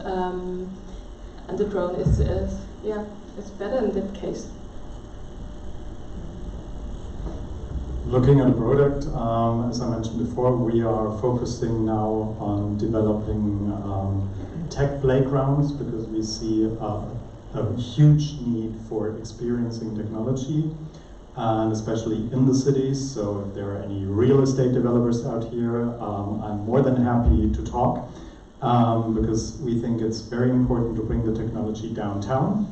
And the drone is, it's better in that case. Looking at the product, as I mentioned before, we are focusing now on developing tech playgrounds, because we see a huge need for experiencing technology, and especially in the cities. So if there are any real estate developers out here, I'm more than happy to talk, because we think it's very important to bring the technology downtown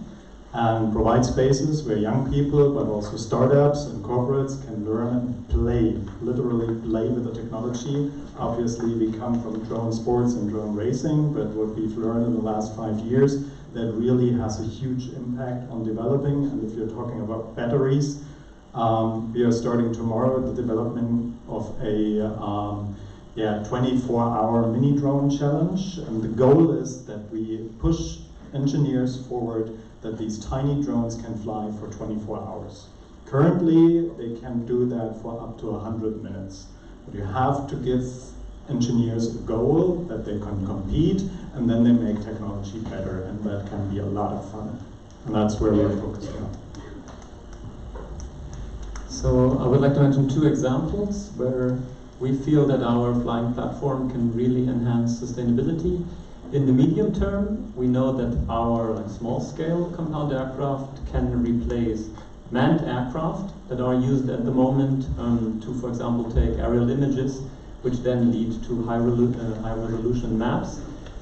and provide spaces where young people, but also startups and corporates can learn and play, literally play with the technology. Obviously we come from drone sports and drone racing, but what we've learned in the last 5 years, that really has a huge impact on developing. And if you're talking about batteries, we are starting tomorrow the development of a 24-hour mini drone challenge, and the goal is that we push engineers forward, that these tiny drones can fly for 24 hours. Currently, they can do that for up to 100 minutes. But you have to give engineers a goal that they can compete, and then they make technology better, and that can be a lot of fun. And that's where we're focusing on. So I would like to mention 2 examples where we feel that our flying platform can really enhance sustainability. In the medium term, we know that our small-scale compound aircraft can replace manned aircraft that are used at the moment to, for example, take aerial images, which then lead to high-resolution maps.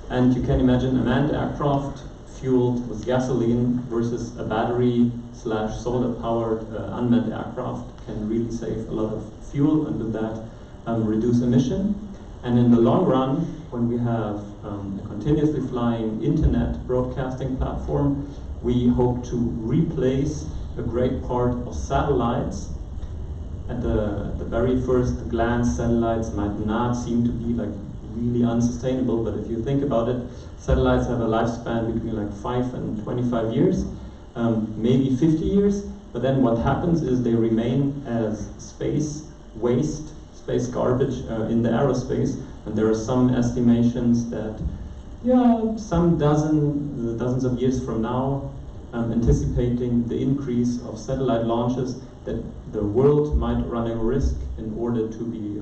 And you can imagine a manned aircraft fueled with gasoline versus a battery wind/solar-powered unmanned aircraft can really save a lot of fuel and with that reduce emission. And in the long run, when we have a continuously flying internet broadcasting platform, we hope to replace a great part of satellites. At the very first glance, satellites might not seem to be like really unsustainable, but if you think about it, satellites have a lifespan between like 5 and 25 years, maybe 50 years, but then what happens is they remain as space waste, space garbage in the aerospace, and there are some estimations that some dozens of years from now, anticipating the increase of satellite launches, that the world might run a risk in order to be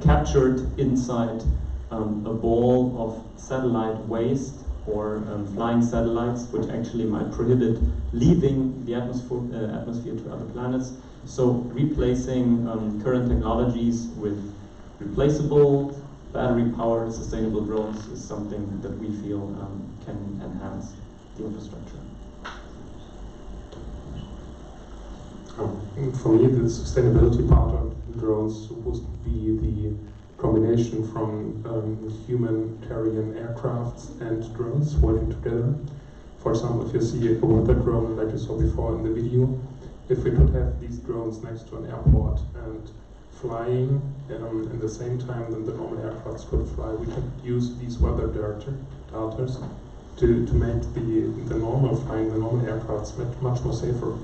captured inside a ball of satellite waste or flying satellites, which actually might prohibit leaving the atmosphere to other planets. So replacing current technologies with replaceable, battery-powered, sustainable drones is something that we feel can enhance the infrastructure. For me, the sustainability part of drones is supposed to be the combination from humanitarian aircrafts and drones working together. For example, if you see a weather drone like you saw before in the video, if we could have these drones next to an airport and flying in the same time that the normal aircrafts could fly, we could use these weather data to make the normal flying, the normal aircrafts much more safer.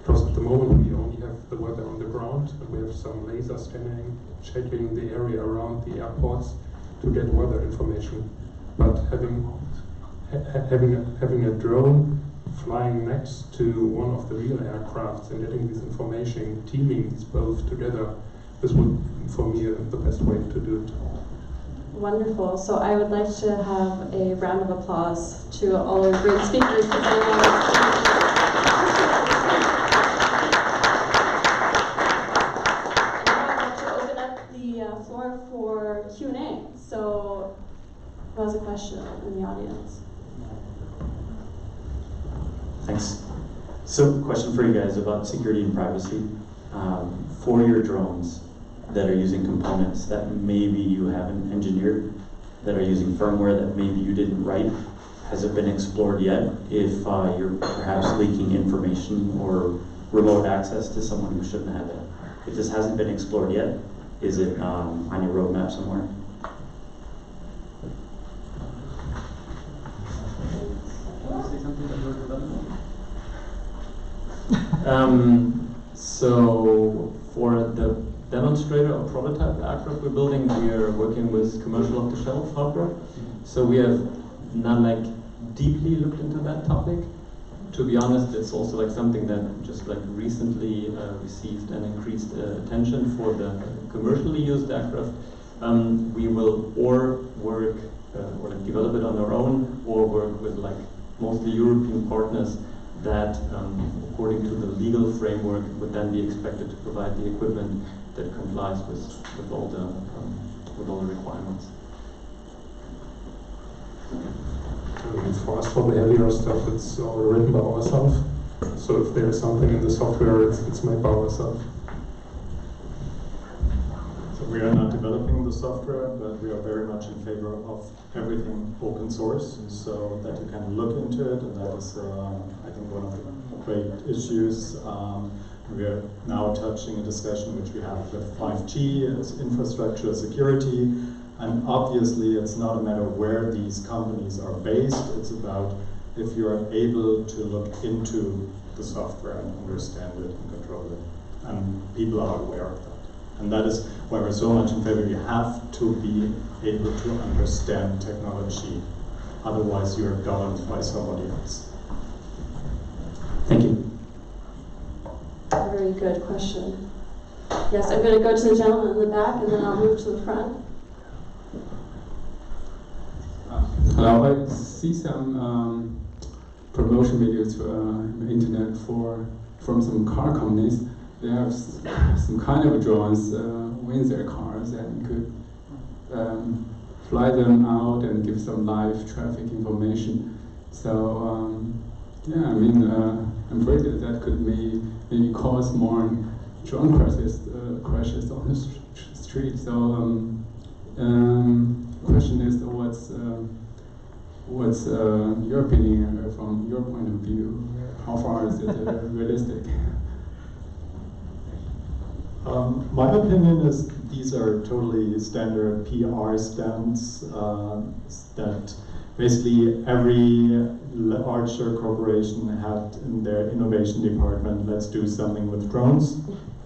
Because at the moment we only have the weather on the ground, and we have some laser scanning, checking the area around the airports to get weather information. But having a drone flying next to one of the real aircrafts and getting this information, teaming these both together, this would, for me, the best way to do it. Wonderful. So I would like to have a round of applause to all our great speakers. For Q&A. So, who has a question in the audience? Thanks. So, question for you guys about security and privacy. For your drones that are using components that maybe you haven't engineered, that are using firmware that maybe you didn't write, has it been explored yet if you're perhaps leaking information or remote access to someone who shouldn't have it? If this hasn't been explored yet, is it on your roadmap somewhere? So for the demonstrator or prototype aircraft we're building, we are working with commercial off-the-shelf hardware. So we have not like deeply looked into that topic. To be honest, it's also like something that just like recently received an increased attention for the commercially used aircraft. We will or work or like develop it on our own, or work with like mostly European partners that, according to the legal framework, would then be expected to provide the equipment that complies with all the requirements. For us, for the heavier stuff, it's all written by ourselves. So if there's something in the software, it's made by ourselves. So we are not developing the software, but we are very much in favor of everything open source, so that you can look into it, and that is, I think, one of the great issues. We are now touching a discussion which we have with 5G as infrastructure security. And obviously, it's not a matter of where these companies are based. It's about if you are able to look into the software and understand it and control it. And people are aware of that. And that is why we're so much in favor. You have to be able to understand technology. Otherwise, you're governed by somebody else. Thank you. A very good question. Yes, I'm going to go to the gentleman in the back, and then I'll move to the front. Hello, I see some promotion videos on the internet from some car companies. They have some kind of drones in their cars, and you could fly them out and give some live traffic information. So Yeah, I mean, I'm afraid that that could maybe cause more drone crashes on the street. So, question is, what's your opinion from your point of view? How far is it realistic? My opinion is these are totally standard PR stunts that basically every larger corporation had in their innovation department. Let's do something with drones.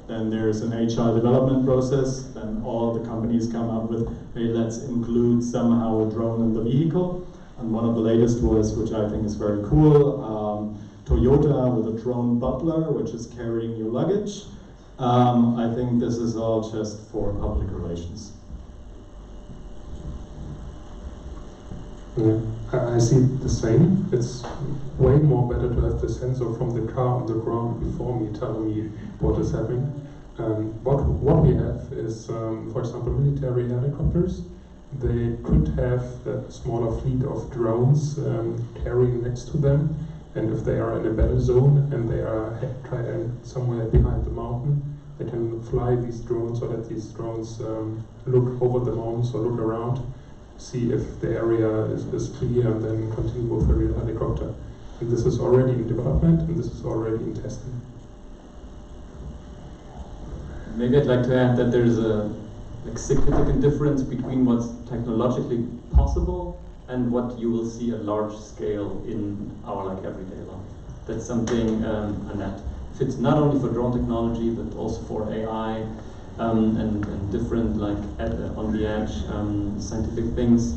Then there's an HR development process. Then all the companies come up with, hey, let's include somehow a drone in the vehicle. And one of the latest was, which I think is very cool, Toyota with a drone butler, which is carrying your luggage. I think this is all just for public relations. Yeah, I see the same. It's way more better to have the sensor from the car on the ground before me telling me what is happening. What we have is, for example, military helicopters. They could have a smaller fleet of drones carrying next to them, and if they are in a battle zone and they are somewhere behind the mountain, they can fly these drones so that these drones look over the mountains or look around, see if the area is clear, and then continue with a real helicopter. And this is already in development, and this is already in testing. Maybe I'd like to add that there's a significant difference between what's technologically possible and what you will see at large scale in our everyday life. That's something and that fits not only for drone technology but also for AI and different on the edge scientific things.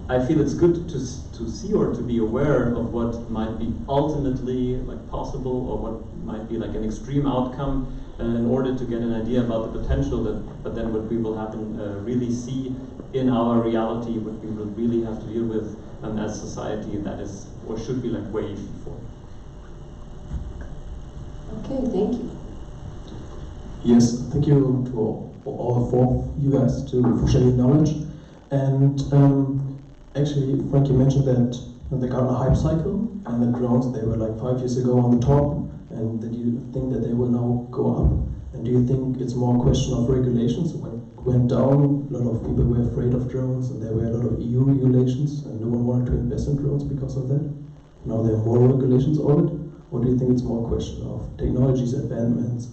I feel it's good to see or to be aware of what might be ultimately possible or what might be an extreme outcome in order to get an idea about the potential. But then what we will really see in our reality, what we will really have to deal with as society, that is or should be way before. Okay, thank you. Yes, thank you to all four of you guys for sharing knowledge. And actually, Frank, you mentioned that they got a hype cycle, and the drones, they were 5 years ago on the top, and that you think that they will now go up. And do you think it's more a question of regulations? When it went down, a lot of people were afraid of drones, and there were a lot of EU regulations, and no one wanted to invest in drones because of that. Now there are more regulations on it. Or do you think it's more a question of technologies advancements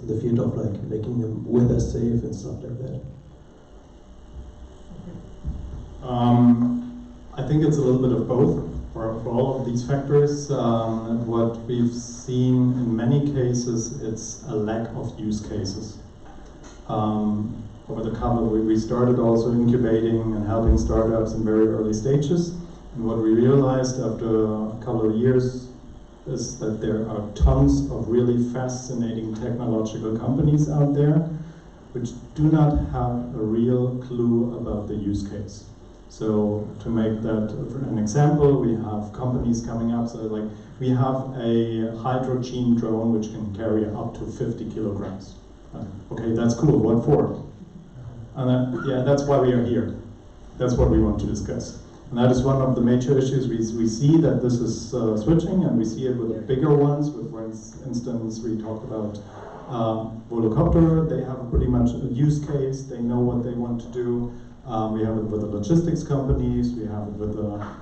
in the field of making them weather safe and stuff like that? I think it's a little bit of both for all of these factors. What we've seen in many cases, it's a lack of use cases. Over the couple, we started also incubating and helping startups in very early stages. And what we realized after a couple of years is that there are tons of really fascinating technological companies out there which do not have a real clue about the use case. So to make that an example, we have companies coming up, so we have a hydrogen drone which can carry up to 50 kilograms. Okay, that's cool, what for? And yeah, that's why we are here. That's what we want to discuss. And that is one of the major issues. We see that this is switching, and we see it with bigger ones. With, for instance, we talked about WORLDCHANGERS. They have pretty much a use case. They know what they want to do. We have it with the logistics companies. We have it with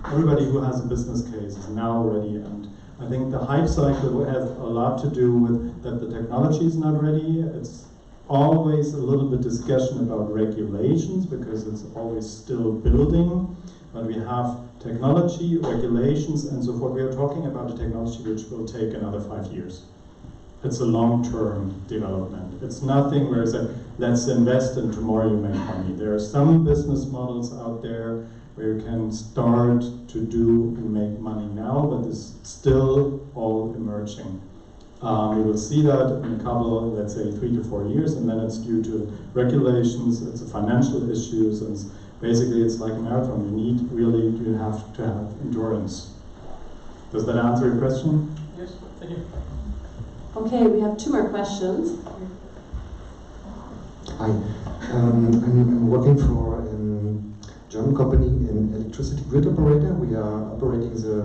everybody who has a business case is now ready. And I think the hype cycle has a lot to do with that the technology is not ready. It's always a little bit discussion about regulations because it's always still building. But we have technology, regulations, and so forth. We are talking about a technology which will take another 5 years. It's a long-term development. It's nothing where it's let's invest and tomorrow you make money. There are some business models out there where you can start to do and make money now, but it's still all emerging. We will see that in a couple, let's say 3 to 4 years, and then it's due to regulations, it's a financial issues, and basically it's like a marathon. You need really to have endurance. Does that answer your question? Yes, thank you. Okay, we have 2 more questions. Hi, I'm working for a German company in electricity grid operator. We are operating the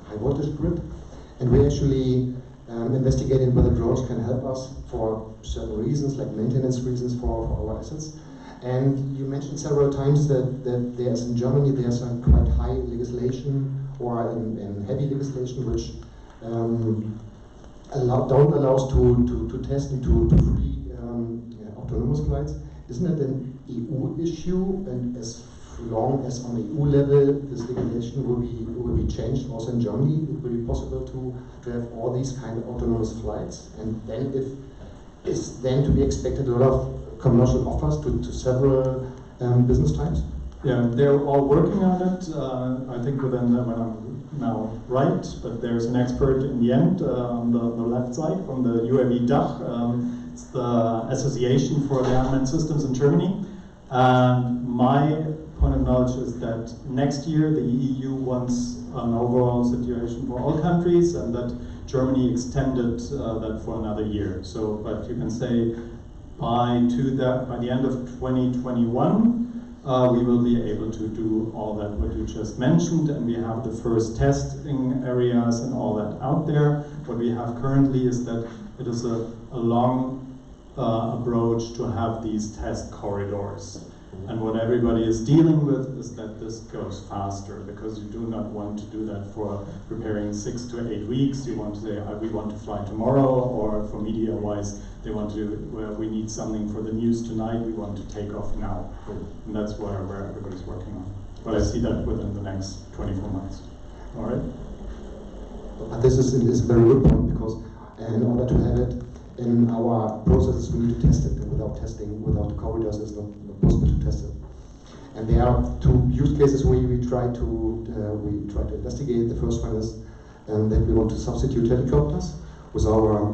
high voltage grid. And we actually investigated whether drones can help us for certain reasons, like maintenance reasons for our assets. And you mentioned several times that there's in Germany there's some quite high legislation or in heavy legislation which don't allow us to test and to free autonomous flights. Isn't it an EU issue? And as long as on the EU level this legislation will be changed also in Germany, it will be possible to have all these kind of autonomous flights. And then is then to be expected a lot of commercial offers to several business types? Yeah, they're all working on it. I think within them, I'm now right, but there's an expert in the end on the left side from the UAV DACH. It's the Association for the Unmanned Systems in Germany. And my point of knowledge is that next year the EU wants an overall situation for all countries, and that Germany extended that for another year. So, but you can say by the end of 2021, we will be able to do all that what you just mentioned, and we have the first testing areas and all that out there. What we have currently is that it is a long approach to have these test corridors. And what everybody is dealing with is that this goes faster, because you do not want to do that for preparing 6 to 8 weeks. You want to say, we want to fly tomorrow, or for media-wise, they want to, well, we need something for the news tonight, we want to take off now. And that's where everybody's working on. But I see that within the next 24 months. All right? But this is a very good point, because in order to have it in our processes, we need to test it, and without testing, without corridors, it's not possible to test it. And there are two use cases we try to investigate. The first one is that we want to substitute helicopters with our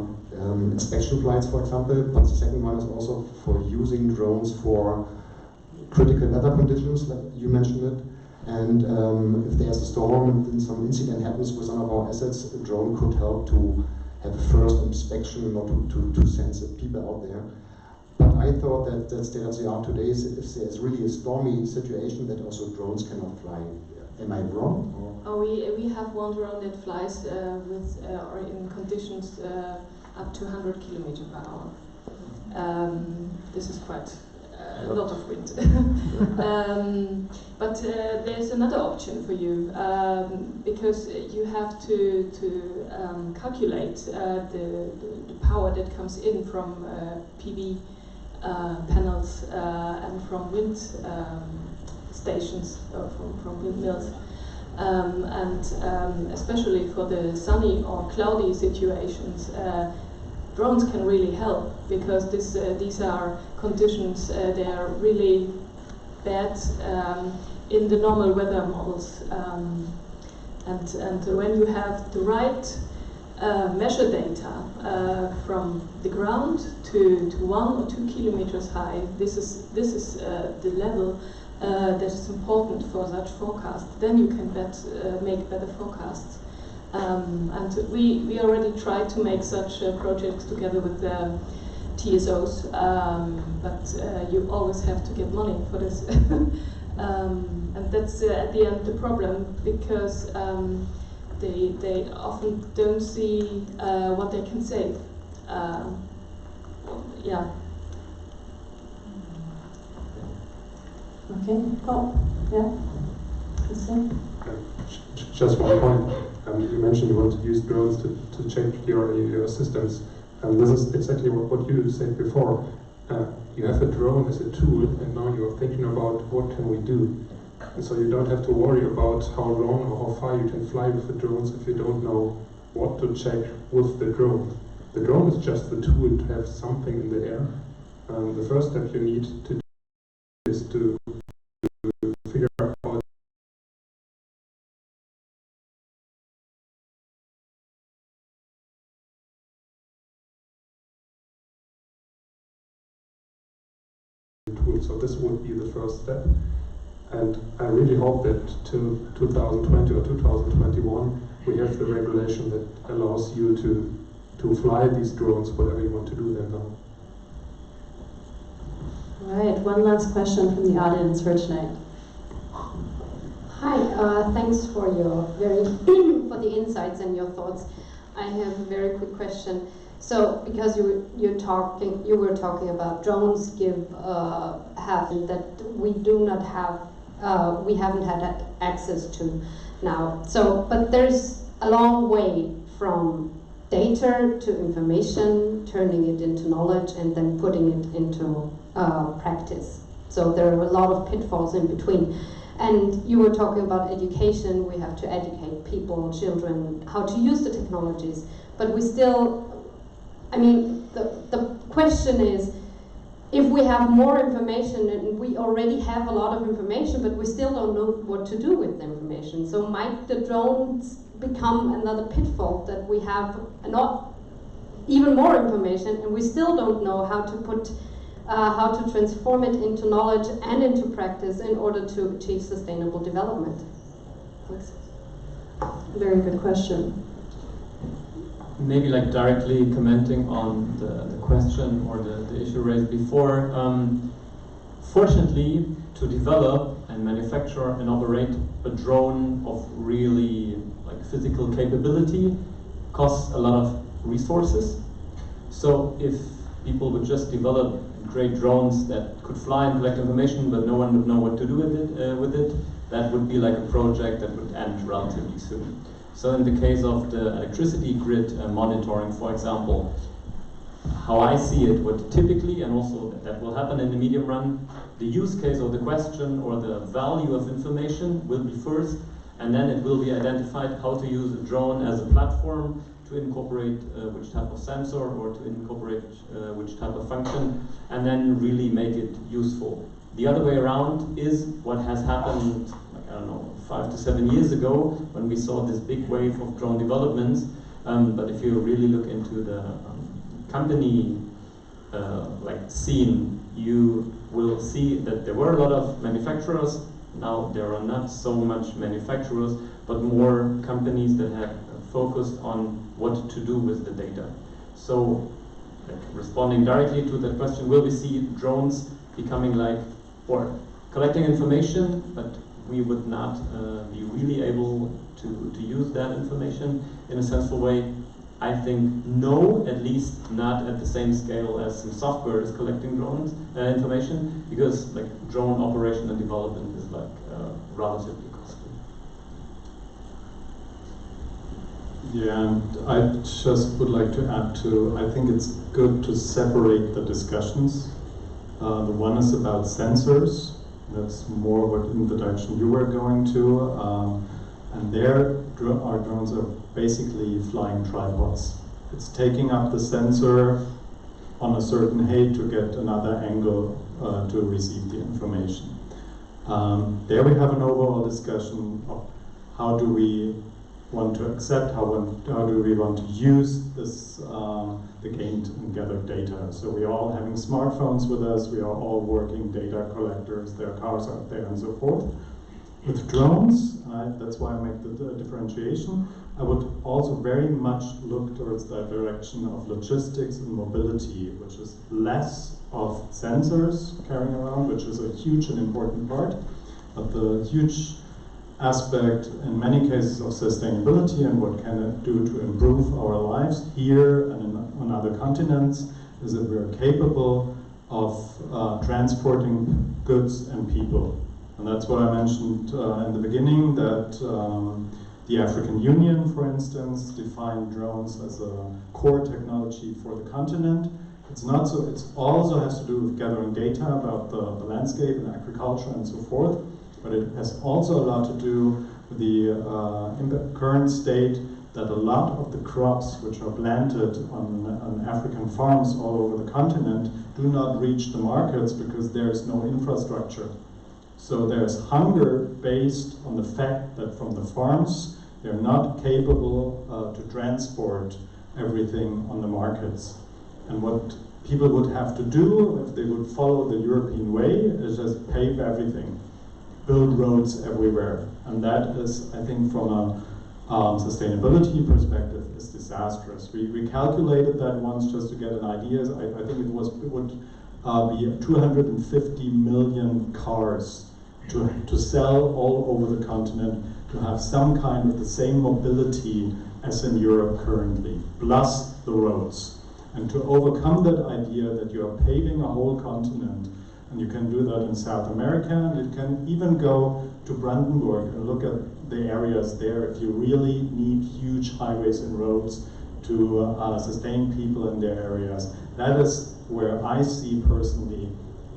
inspection flights, for example. But the second one is also for using drones for critical weather conditions, like you mentioned it. And if there's a storm and some incident happens with one of our assets, a drone could help to have a first inspection, not to sense the people out there. But I thought that state of the art today is if there's really a stormy situation, that also drones cannot fly. Am I wrong? Or? Oh, we have one drone that flies or in conditions up to 100 kilometers per hour. This is quite a lot of wind. But there's another option for you, because you have to calculate the power that comes in from PV panels and from wind stations, or from windmills. And especially for the sunny or cloudy situations, drones can really help, because these are conditions, they are really bad in the normal weather models. And when you have the right measure data from the ground to 1 or 2 kilometers high, this is the level that is important for such forecast. Then you can make better forecasts. And we already tried to make such projects together with the TSOs, but you always have to get money for this. And that's at the end the problem, because they often don't see what they can save. Yeah. Okay, cool. Yeah. Just one point. You mentioned you want to use drones to check your systems. And this is exactly what you said before. You have a drone as a tool, and now you're thinking about what can we do. And so you don't have to worry about how long or how far you can fly with the drones if you don't know what to check with the drone. The drone is just the tool to have something in the air. The first step you need to do is to figure out how tool. So this would be the first step. And I really hope that till 2020 or 2021 we have the regulation that allows you to fly these drones, whatever you want to do there now. All right, one last question from the audience for tonight. Hi, thanks for your for the insights and your thoughts. I have a very quick question. So, because you were talking about drones have that we do not have, we haven't had access to now. So, but there's a long way from data to information, turning it into knowledge, and then putting it into practice. So there are a lot of pitfalls in between. And you were talking about education. We have to educate people, children, how to use the technologies. But we still, I mean, the question is, if we have more information, and we already have a lot of information, but we still don't know what to do with the information. So might the drones become another pitfall, that we have not even more information and we still don't know how to put how to transform it into knowledge and into practice in order to achieve sustainable development? Thanks. Very good question. Maybe like directly commenting on the question or the issue raised before. Fortunately, to develop and manufacture and operate a drone of really like physical capability costs a lot of resources. So if people would just develop great drones that could fly and collect information, but no one would know what to do with it, that would be like a project that would end relatively soon. So in the case of the electricity grid monitoring, for example, how I see it, what typically, and also that will happen in the medium run, the use case or the question or the value of information will be first, and then it will be identified how to use a drone as a platform to incorporate which type of sensor or to incorporate which type of function, and then really make it useful. The other way around is what has happened, like, I don't know, 5 to 7 years ago when we saw this big wave of drone developments. But if you really look into the company like scene, you will see that there were a lot of manufacturers. Now there are not so much manufacturers, but more companies that have focused on what to do with the data. So, like, responding directly to that question, will we see drones becoming like, or collecting information, but we would not be really able to use that information in a sensible way? I think no, at least not at the same scale as some software is collecting drones information, because like drone operation and development is like relatively costly. Yeah, and I just would like to add to, I think it's good to separate the discussions. The one is about sensors. That's more what in the direction you were going to. And there, our drones are basically flying tripods. It's taking up the sensor on a certain height to get another angle to receive the information. There we have an overall discussion of how do we want to accept, how do we want to use this, the gained and gathered data. So we are all having smartphones with us, we are all working data collectors, there are cars out there and so forth. With drones, that's why I make the differentiation, I would also very much look towards the direction of logistics and mobility, which is less of sensors carrying around, which is a huge and important part, but the huge aspect in many cases of sustainability and what can it do to improve our lives here and on other continents is that we are capable of transporting goods and people. And that's what I mentioned in the beginning, that the African Union, for instance, defined drones as a core technology for the continent. It's not so, it also has to do with gathering data about the landscape and agriculture and so forth, but it has also a lot to do with the current state that a lot of the crops which are planted on African farms all over the continent do not reach the markets because there is no infrastructure. So there's hunger based on the fact that from the farms they're not capable to transport everything on the markets. And what people would have to do if they would follow the European way is just pave everything, build roads everywhere. And that is, I think, from a sustainability perspective, is disastrous. We calculated that once just to get an idea. I think it would be 250 million cars to sell all over the continent, to have some kind of the same mobility as in Europe currently, plus the roads. And to overcome that idea that you are paving a whole continent, and you can do that in South America, and it can even go to Brandenburg and look at the areas there if you really need huge highways and roads to sustain people in their areas. That is where I see personally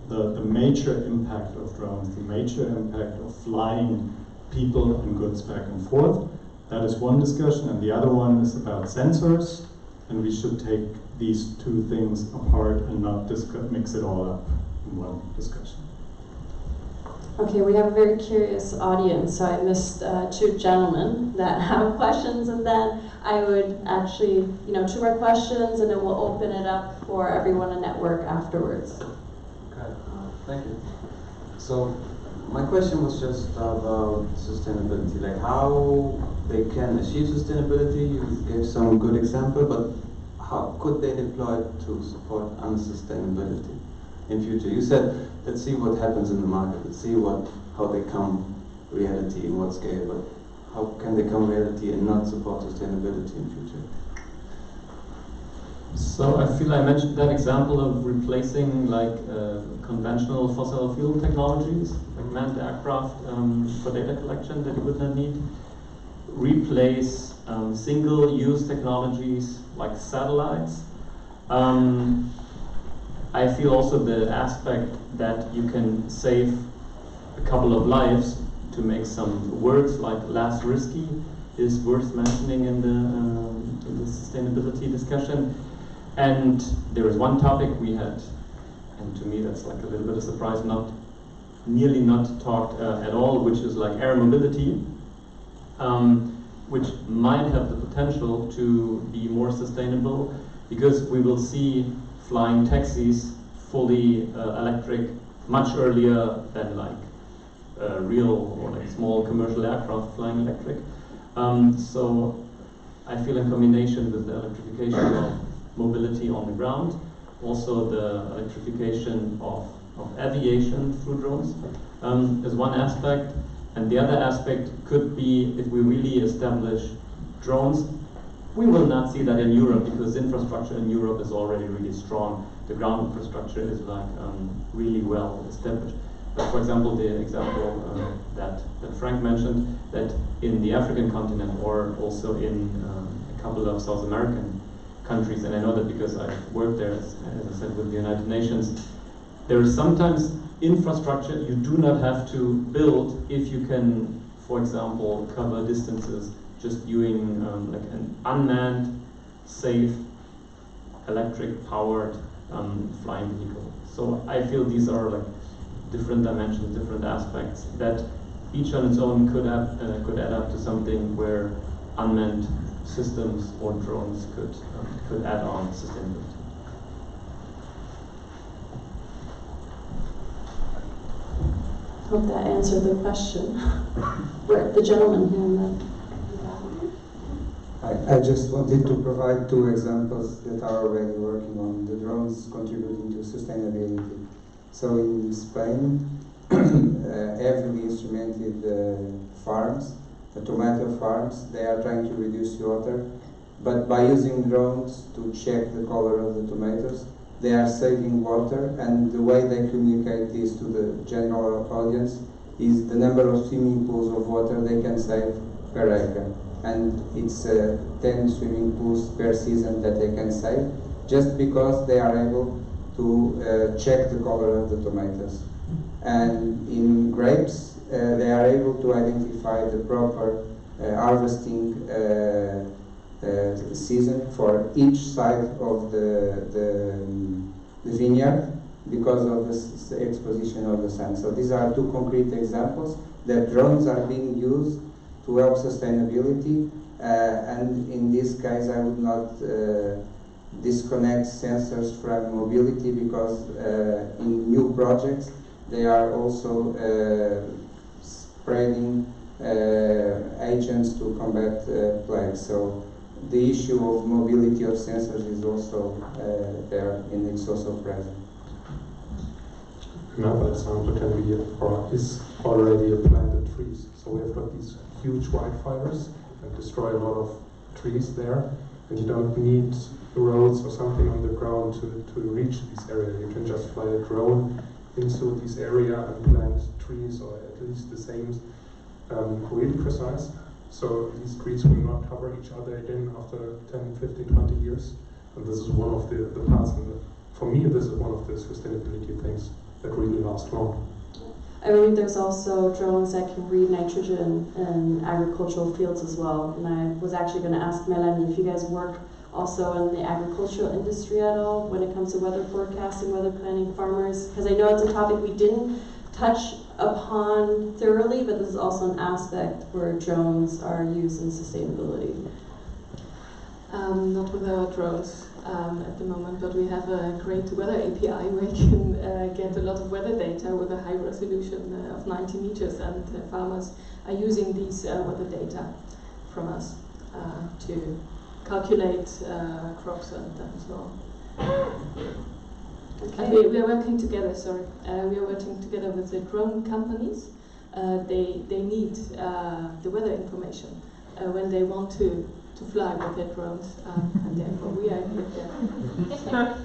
the major impact of drones, the major impact of flying people and goods back and forth. That is one discussion, and the other one is about sensors, and we should take these two things apart and not mix it all up in one discussion. Okay, we have a very curious audience, so I missed two gentlemen that have questions, and then I would actually, two more questions, and then we'll open it up for everyone to network afterwards. Okay, thank you. So my question was just about sustainability, like how they can achieve sustainability. You gave some good example, but how could they deploy it to support unsustainability in future? You said, let's see what happens in the market, let's see how they come reality, in what scale, but how can they come reality and not support sustainability in future? So I feel I mentioned that example of replacing conventional fossil fuel technologies, like manned aircraft for data collection that you would not need. Replace single-use technologies like satellites. I feel also the aspect that you can save a couple of lives to make some words like less risky is worth mentioning in the sustainability discussion. And there is one topic we had, and to me that's like a little bit of a surprise, nearly not talked at all, which is like air mobility, which might have the potential to be more sustainable, because we will see flying taxis fully electric much earlier than real or small commercial aircraft flying electric. So I feel in combination with the electrification of mobility on the ground, also the electrification of aviation through drones is one aspect, and the other aspect could be if we really establish drones. We will not see that in Europe because infrastructure in Europe is already really strong. The ground infrastructure is really well established. But for example, the example that Frank mentioned, that in the African continent or also in a couple of South American countries, and I know that because I've worked there, as I said, with the United Nations, there is sometimes infrastructure you do not have to build if you can, for example, cover distances just using like an unmanned, safe, electric-powered flying vehicle. So I feel these are like different dimensions, different aspects that each on its own could add up to something where unmanned systems or drones could add on sustainability. Hope that answered the question. Right, the gentleman here in the I just wanted to provide two examples that are already working on the drones contributing to sustainability. So in Spain, heavily instrumented farms, the tomato farms, they are trying to reduce water, but by using drones to check the color of the tomatoes, they are saving water, and the way they communicate this to the general audience is the number of swimming pools of water they can save per acre. And it's 10 swimming pools per season that they can save, just because they are able to check the color of the tomatoes. And in grapes, they are able to identify the proper harvesting season for each side of the vineyard because of the exposition of the sun. So these are two concrete examples that drones are being used to help sustainability, and in this case I would not disconnect sensors from mobility, because in new projects they are also spreading agents to combat plagues. So the issue of mobility of sensors is also there, and it's also present. Another example can be, or is already, planted trees. So we have got these huge wildfires and destroy a lot of trees there, and you don't need roads or something on the ground to reach this area. You can just fly a drone into this area and plant trees, or at least the same, really precise. So these trees will not cover each other again after 10, 15, 20 years. And this is one of the parts, and for me this is one of the sustainability things that really last long. I believe there's also drones that can read nitrogen in agricultural fields as well. And I was actually going to ask Melanie if you guys work also in the agricultural industry at all when it comes to weather forecasting, weather planning, farmers, because I know it's a topic we didn't touch upon thoroughly, but this is also an aspect where drones are used in sustainability. Not with our drones at the moment, but we have a great weather API where you can get a lot of weather data with a high resolution of 90 meters, and farmers are using these weather data from us to calculate crops and so on. Okay. And we are working together, we are working together with the drone companies. They need the weather information when they want to fly with their drones, and therefore we are here.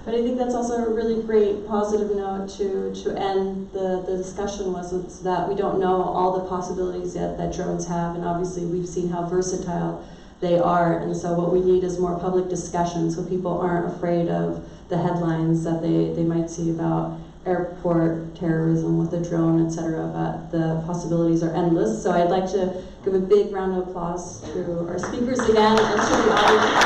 But I think that's also a really great positive note to end the discussion was it's that we don't know all the possibilities yet that drones have, and obviously we've seen how versatile they are, and so what we need is more public discussion so people aren't afraid of the headlines that they might see about airport terrorism with a drone, etc. But the possibilities are endless. So I'd like to give a big round of applause to our speakers again and to the audience.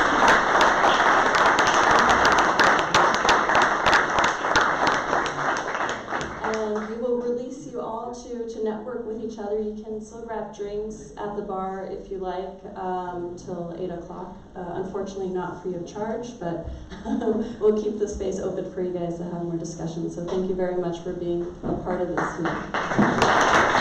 And we will release you all to network with each other. You can still grab drinks at the bar if you like till 8 o'clock. Unfortunately not free of charge, but we'll keep the space open for you guys to have more discussion. So thank you very much for being a part of this tonight.